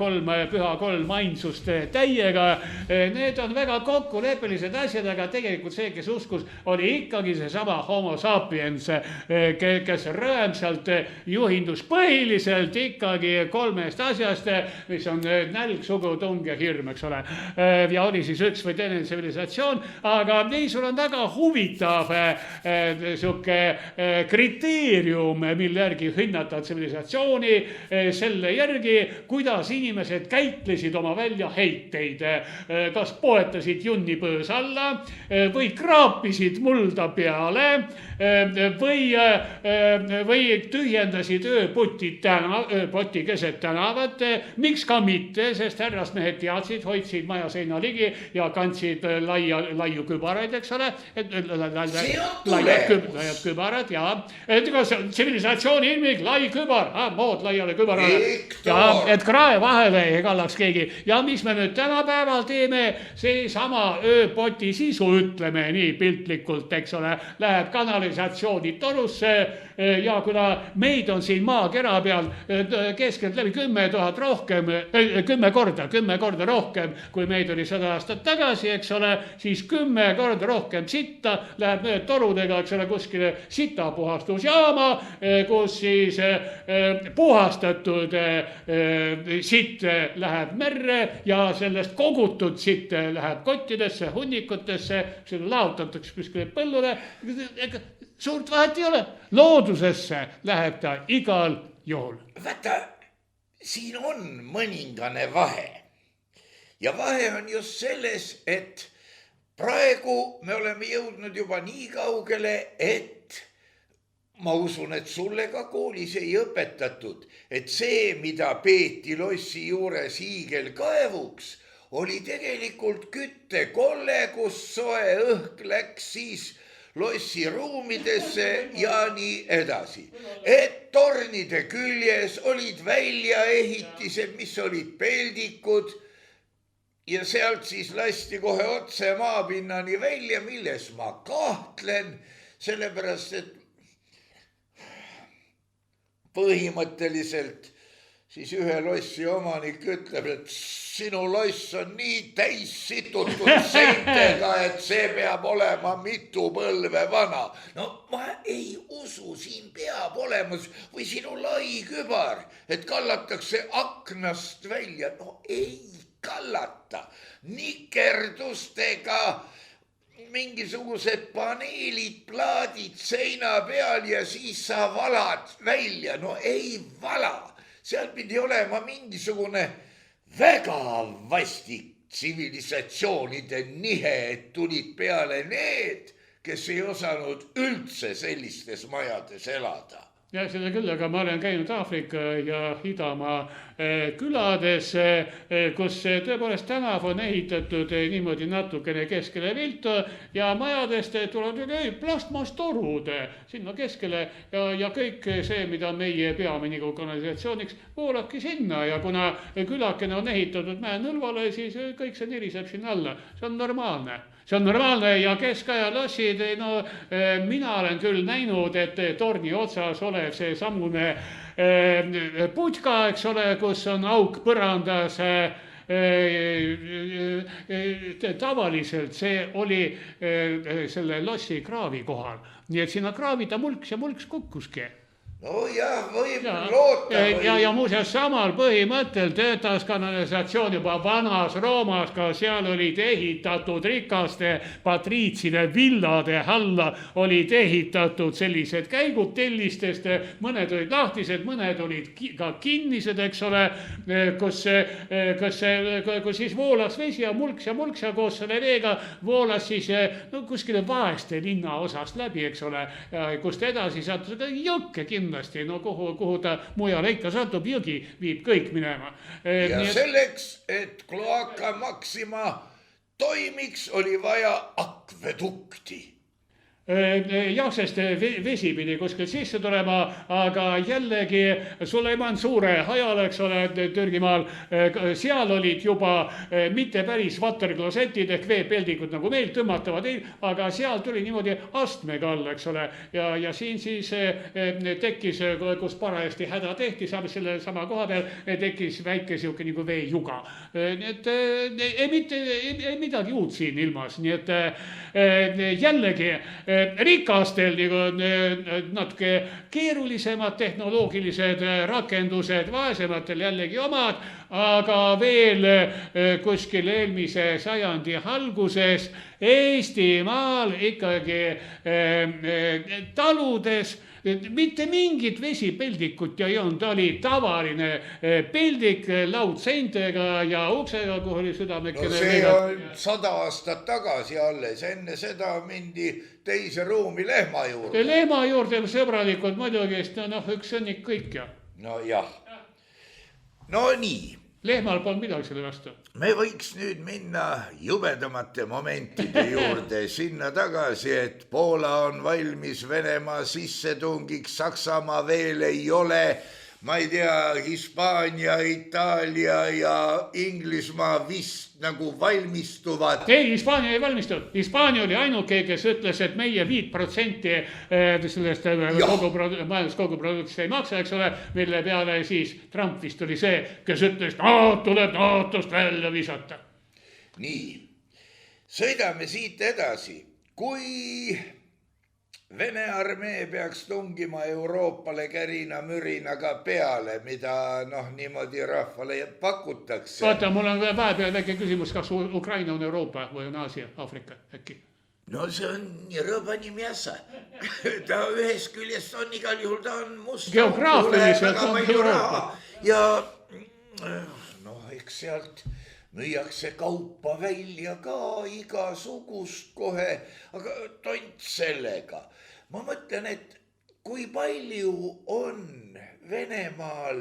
kolm ainsust täiega. Need on väga kokkuleppelised asjad, aga tegelikult see, kes uskus, oli ikkagi seesama homo sapiens, kes rõõmsalt juhindus põhiliselt ikkagi kolmest asjast, mis on nälg, sugutung ja hirm, eks ole. Ja oli siis üks või teine tsivilisatsioon, aga niisul on väga huvitav sihuke kriteerium, mille järgi hinnata tsivilisatsiooni, selle järgi, kuidas inimesed käitlesid oma väljaheiteid, kas poetasid junnipõõs alla või kraapisid mulda peale või tühjendasid ööpoti keset tänavat, miks ka mitte, sest härrasmehed teadsid, hoidsid maja seina ligi ja kandsid laiu kübaraid, eks ole, laiad kübarad ja tsivilisatsiooni ilming, lai kübar, mood laiale kübarale ja et krae vahele ei kallaks keegi. Ja mis me nüüd tänapäeval teeme, seesama ööpoti sisu, ütleme nii piltlikult, eks ole, läheb kanalisatsiooni torusse ja kuna meid on siin maakera peal keskelt läbi 10 000 rohkem, 10 korda rohkem, kui meid oli 100 aastat tagasi, eks ole, siis 10 korda rohkem sitta läheb need torudega, eks ole, kuskile sitapuhastusjaama, kus siis puhastatud sitt läheb merre ja sellest kogutud sitt läheb kottidesse, hunnikutesse, seda laotatakse kuskile põllule. Suurt vahet ei ole, loodusesse läheb ta igal juhul. Vaata, siin on mõningane vahe. Ja vahe on just selles, et praegu me oleme jõudnud juba nii kaugele, et ma usun, et sulle ka koolis ei õpetatud, et see, mida peeti lossi juures hiigelkaevuks, oli tegelikult küttekolle, kus soe õhk läks siis lossi ruumidesse ja nii edasi. Et tornide küljes olid väljaehitised, mis olid peldikud ja sealt siis lasti kohe otse maapinnani välja, milles ma kahtlen, sellepärast et põhimõtteliselt siis ühe lossi omanik ütleb, et sinu loss on nii täis situtud seintega, et see peab olema mitu põlve vana. No ma ei usu, siin peab olemas või sinu lai kübar, et kallatakse aknast välja. No ei kallata, nikerdustega mingisugused paneelid, plaadid seina peal ja siis sa valad välja. No ei vala. Seal pidi olema mingisugune väga vastik tsivilisatsioonide nihe, et tulid peale need, kes ei osanud üldse sellistes majades elada. Ja seda küll, aga ma olen käinud Aafrika ja Idamaa külades, kus tõepoolest tänav on ehitatud niimoodi natukene keskele viltu ja majadest tulevad plastmaastorud sinna keskele ja kõik see, mida meie peame nagu kanalisatsiooniks, voolabki sinna ja kuna külakene on ehitatud mäenõlvale, siis kõik see niriseb sinna alla. See on normaalne. see on normaalne ja keskaja lossid, no mina olen küll näinud, et torni otsas olev see sammune putka, eks ole, kus on auk põrandas, tavaliselt see oli selle lossi kraavi kohal, nii et sinna kraavi ta mulks ja mulks kukkuski. no jah, võib loota. Ja muuseas samal põhimõttel töötas kanalisatsioon juba vanas Roomas, ka seal olid ehitatud rikaste patriitside villade alla, olid ehitatud sellised käigud tellistest, mõned olid lahtised, mõned olid ka kinnised, eks ole, kus siis voolas vesi ja mulks ja koos selle veega voolas siis kuskile vaeste linna osast läbi, eks ole, kust edasi sattus jõkke kindlasti, no kuhu ta mujale ikka satub, jõgi viib kõik minema. Ja selleks, et Cloaca Maxima toimiks, oli vaja akvedukti. Jah, sest vesi pidi kuskilt sisse tulema, aga jällegi Suleiman Suure ajal, eks ole, Türgimaal, seal olid juba mitte päris vaterklosetid ehk veepeldikud nagu meil tõmmatavad, aga seal tuli niimoodi astmega alla, eks ole, ja siin siis tekkis, kus parajasti häda tehti, selle sama koha peal tekkis väike siuke nagu veejuga. Nii et ei midagi uut siin ilmas, nii et jällegi rikastel natuke keerulisemad tehnoloogilised rakendused, vaesematel jällegi omad, aga veel kuskil eelmise sajandi alguses Eestimaal ikkagi taludes mitte mingit vesipeldikut ja ei olnud, ta oli tavaline peldik laudseintega ja uksega, kuhu oli südamekene. No see on 100 aastat tagasi alles, enne seda mindi teise ruumi lehma juurde. Lehma juurde sõbralikud muidugi, noh, üks sõnnik kõik ja. No jah. No nii. Lehmal polnud midagi selle vastu. Me võiks nüüd minna jubedamate momentide juurde sinna tagasi, et Poola on valmis Venemaa sissetungiks, Saksamaa veel ei ole, ma ei tea, Hispaania, Itaalia ja Inglismaa vist nagu valmistuvad. Ei, Hispaania ei valmistunud. Hispaania oli ainuke, kes ütles, et meie 5% sellest majanduskoguproduktist ei maksa, eks ole, mille peale siis Trump vist oli see, kes ütles, tuleb NATO-st välja visata. Nii, sõidame siit edasi. Kui Vene armee peaks tungima Euroopale kärina-mürinaga peale, mida niimoodi rahvale pakutakse. Vaata, mul on vahepeal väike küsimus, kas Ukraina on Euroopa või on Aasia, Afrika äkki? No see on rõba nimi äsa. Ta ühes küljest on igal juhul, ta on must. Geograafiliselt on Euroopa. Ja eks sealt müüakse kaupa välja ka igasugust kohe, aga tont sellega. Ma mõtlen, et kui palju on Venemaal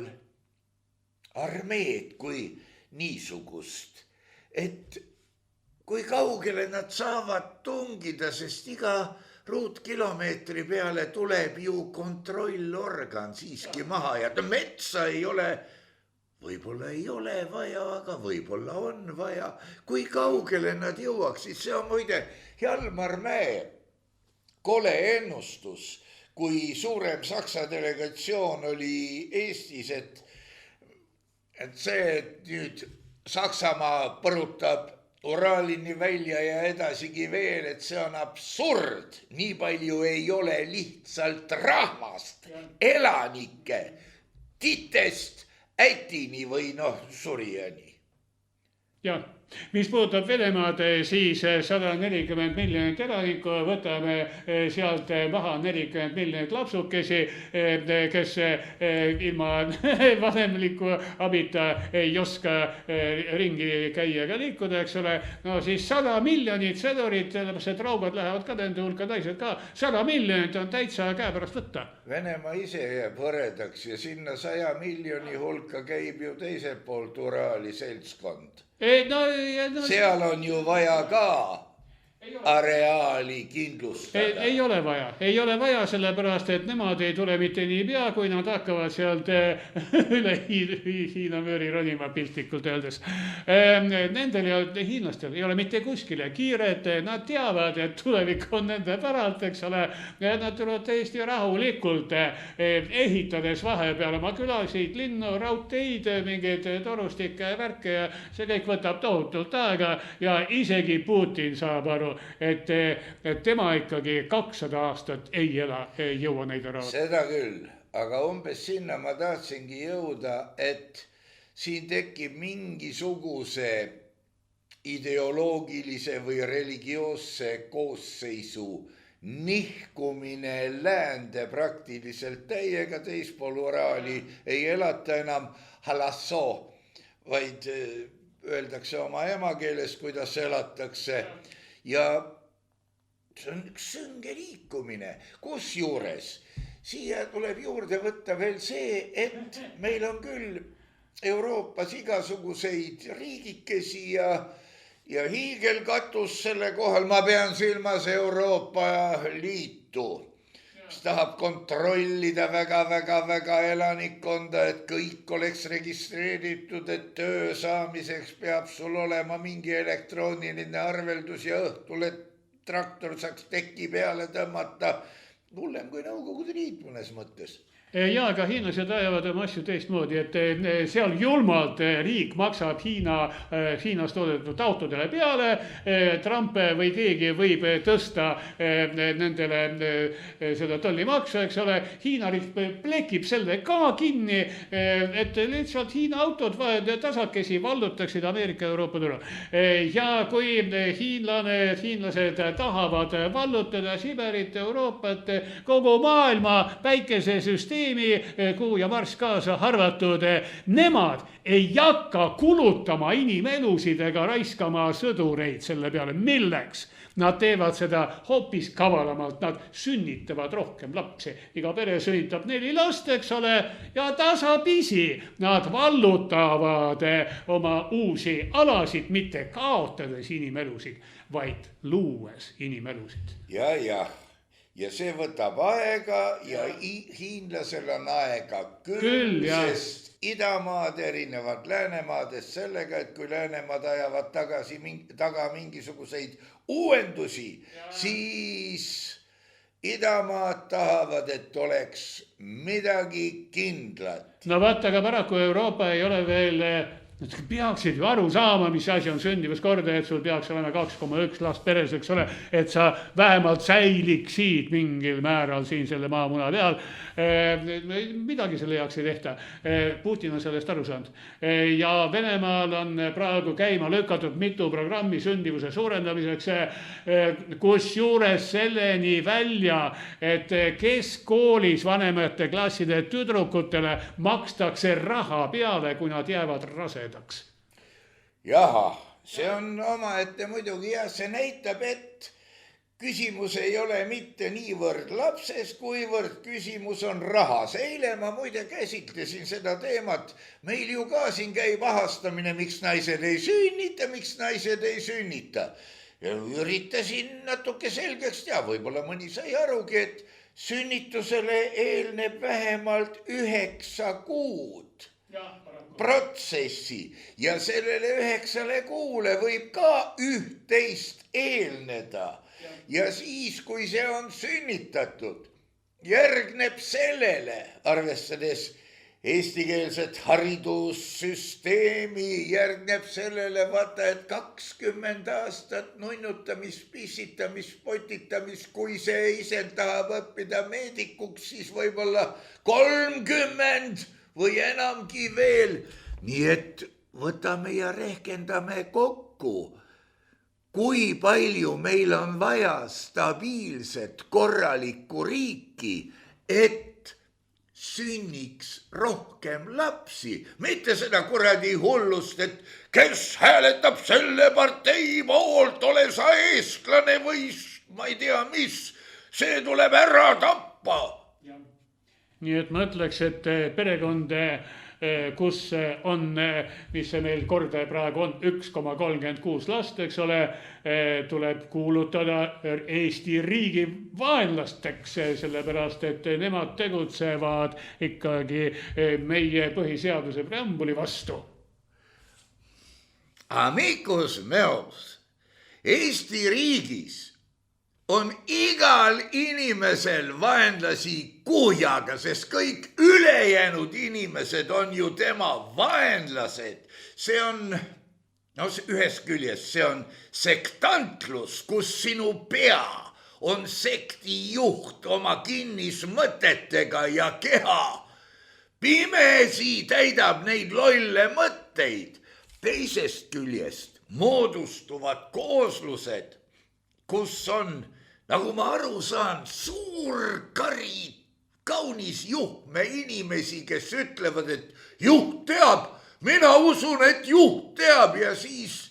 armeed kui niisugust, et kui kaugele nad saavad tungida, sest iga ruutkilomeetri peale tuleb ju kontrollorgan siiski maha ja metsa ei ole. Võib-olla ei ole vaja, aga võib-olla on vaja. Kui kaugele nad jõuaksid, see on muide Hjalmar Mäe kole ennustus, kui suurem Saksa delegatsioon oli Eestis, et see, et nüüd Saksamaa põrutab Uralini välja ja edasigi veel, et see on absurd. Nii palju ei ole lihtsalt rahvast, elanikke, titest ätini või surijani. Jah, mis puudutab Venemaad, siis 140 miljonit elanikku, võtame sealt maha 40 miljonit lapsukesi, kes ilma vanemliku abita ei oska ringi käia ega liikuda, eks ole. No siis 100 miljonit sõdurit, sellepärast raugad lähevad ka nende hulka, naised ka. 100 miljonit on täitsa käepärast võtta. Venemaa ise jääb võredaks ja sinna 100 miljoni hulka käib ju teiselt poolt Uraali seltskond. Seal on ju vaja ka areaali kindlustada. Ei ole vaja, sellepärast, et nemad ei tule mitte nii pea, kui nad hakkavad sealt üle Hiina müüri ronima piltlikult öeldes. Nendel ja hiinlastel ei ole mitte kuskile kiiret, nad teavad, et tulevik on nende päralt, eks ole, nad tulevad täiesti rahulikult, ehitades vahepeal oma külasid, linnu, raudteid, mingeid torustikke, värke ja see kõik võtab tohutult aega ja isegi Putin saab aru, et tema ikkagi 200 aastat ei jõua neid ära. Seda küll, aga umbes sinna ma tahtsingi jõuda, et siin tekib mingisuguse ideoloogilise või religioosse koosseisu nihkumine läände praktiliselt täiega, teispool Uraali ei elata enam halasso, vaid öeldakse oma emakeeles, kuidas elatakse. Ja see on üks sõnge liikumine, kusjuures siia tuleb juurde võtta veel see, et meil on küll Euroopas igasuguseid riigikesi ja hiigelkatus selle kohal, ma pean silmas Euroopa Liitu, mis tahab kontrollida väga elanikkonda, et kõik oleks registreeritud, et töö saamiseks peab sul olema mingi elektrooniline arveldus ja õhtul, et traktor saaks teki peale tõmmata. Hullem kui Nõukogude Liit mõnes mõttes. Ja aga hiinlased ajavad oma asju teistmoodi, et seal julmalt riik maksab Hiinas toodetud autodele peale, Trump või keegi võib tõsta nendele seda tollimaksu, eks ole, Hiina riik plekib selle ka kinni, et lihtsalt Hiina autod tasakesi vallutaksid Ameerika ja Euroopa turu. Ja kui hiinlased tahavad vallutada Siberit, Euroopat, kogu maailma päikesesüsteemi, Kuu ja Marss kaasa arvatud, nemad ei hakka kulutama inimelusid ega raiskama sõdureid selle peale. Milleks? Nad teevad seda hoopis kavalamalt, nad sünnitavad rohkem lapsi. Iga pere sünnitab 4 last, eks ole, ja tasapisi nad vallutavad oma uusi alasid, mitte kaotades inimelusid, vaid luues inimelusid. Ja see võtab aega ja hiinlasel on aega küll, sest idamaad erinevad läänemaadest sellega, et kui läänemaad ajavad taga mingisuguseid uuendusi, siis idamaad tahavad, et oleks midagi kindlat. No vaata, aga paraku Euroopa ei ole veel... Nad peaksid ju aru saama, mis asi on sündimuskordaja, et sul peaks olema 2,1 last peres, eks ole, et sa vähemalt säiliksid mingil määral siin selle maamuna peal. Midagi selle jaoks ei tehta. Putin on sellest aru saanud. Ja Venemaal on praegu käima lükatud mitu programmi sündivuse suurendamiseks, kus juures selleni välja, et keskkoolis vanemate klasside tüdrukutele makstakse raha peale, kui nad jäävad rase. Jaha, see on omaette muidugi ja see näitab, et küsimus ei ole mitte niivõrd lapses, kuivõrd küsimus on rahas. Eile ma muide käsitlesin seda teemat. Meil ju ka siin käib ahastamine, miks naised ei sünnita. Ja üritasin natuke selgeks teha, võib-olla mõni sai arugi, et sünnitusele eelneb vähemalt 9 kuud. Protsessi ja sellele 9 kuule võib ka 11 eelneda ja siis, kui see on sünnitatud, järgneb sellele, arvestades eestikeelset haridussüsteemi, järgneb sellele vaata, et 20 aastat nunnutamist, pissitamist, potitamist, kui see ise tahab õppida meedikuks, siis võib-olla 30 või enamgi veel. Nii et võtame ja rehkendame kokku, kui palju meil on vaja stabiilset korralikku riiki, et sünniks rohkem lapsi. Mitte seda kuradi hullust, et kes hääletab selle partei poolt, ole sa eestlane või ma ei tea mis, see tuleb ära tappa. Nii et ma ütleks, et perekond kus on, mis see meil kordaja praegu on, 1,36 last, eks ole, tuleb kuulutada Eesti riigi vaenlasteks, sellepärast et nemad tegutsevad ikkagi meie põhiseaduse preambuli vastu. Amicus meus, Eesti riigis on igal inimesel vaenlasi kuhjaga, sest kõik ülejäänud inimesed on ju tema vaenlased. See on, no ühest küljest, see on sektantlus, kus sinu pea on sekti juht oma kinnismõtetega ja keha pimesi täidab neid lolle mõtteid. Teisest küljest moodustuvad kooslused, kus on, nagu ma aru saan, suur kari, kaunis juhme inimesi, kes ütlevad, et juht teab, mina usun, et juht teab ja siis...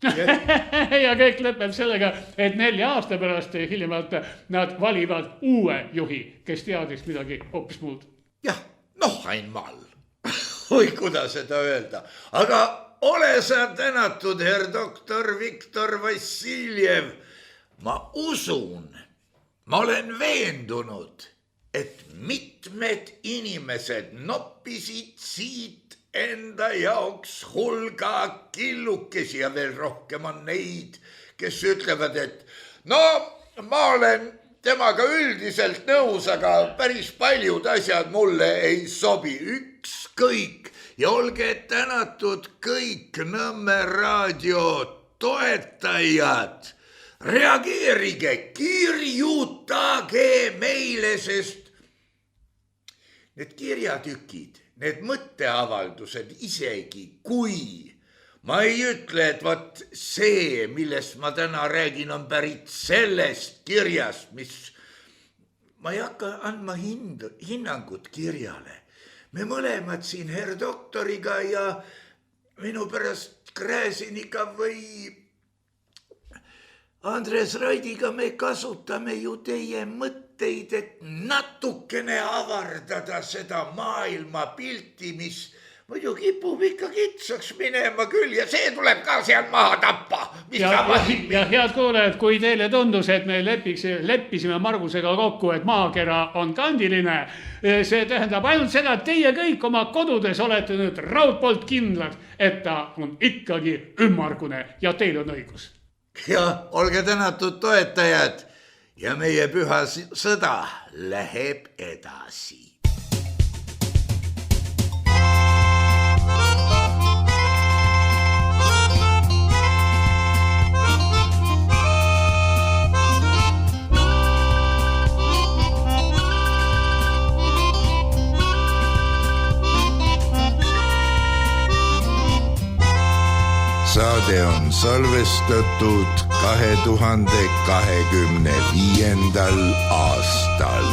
ja kõik lõpeb sellega, et 4 aasta pärast hiljemalt nad valivad uue juhi, kes teadis midagi hoopis muud. Jah, noh einmal. Oi, kuidas seda öelda. Aga ole sa tänatud, herr doktor Viktor Vassiljev. Ma usun, ma olen veendunud, et mitmed inimesed noppisid siit enda jaoks hulga killukesi ja veel rohkem on neid, kes ütlevad, et no ma olen temaga üldiselt nõus, aga päris paljud asjad mulle ei sobi, ükskõik. Ja olge tänatud kõik Nõmme raadio toetajad. Reageerige, kirjutage meile, sest need kirjatükid, need mõtteavaldused, isegi kui ma ei ütle, et vaat see, millest ma täna räägin, on pärit sellest kirjast, mis ma ei hakka andma hinnangut kirjale. Me mõlemad siin herr doktoriga ja minu pärast Gräziniga või Andres Raidiga me kasutame ju teie mõtteid, et natukene avardada seda maailmapilti, mis muidu kipub ikka kitsaks minema küll ja see tuleb ka seal maha tappa. Ja head kuulajad, kui teile tundus, et me leppisime Margusega kokku, et maakera on kandiline, see tähendab ainult seda, et teie kõik oma kodudes olete nüüd raudpoolt kindlad, et ta on ikkagi ümmargune ja teil on õigus. Ja olge tänatud toetajad ja meie püha sõda läheb edasi. Saade on salvestatud 2025. aastal.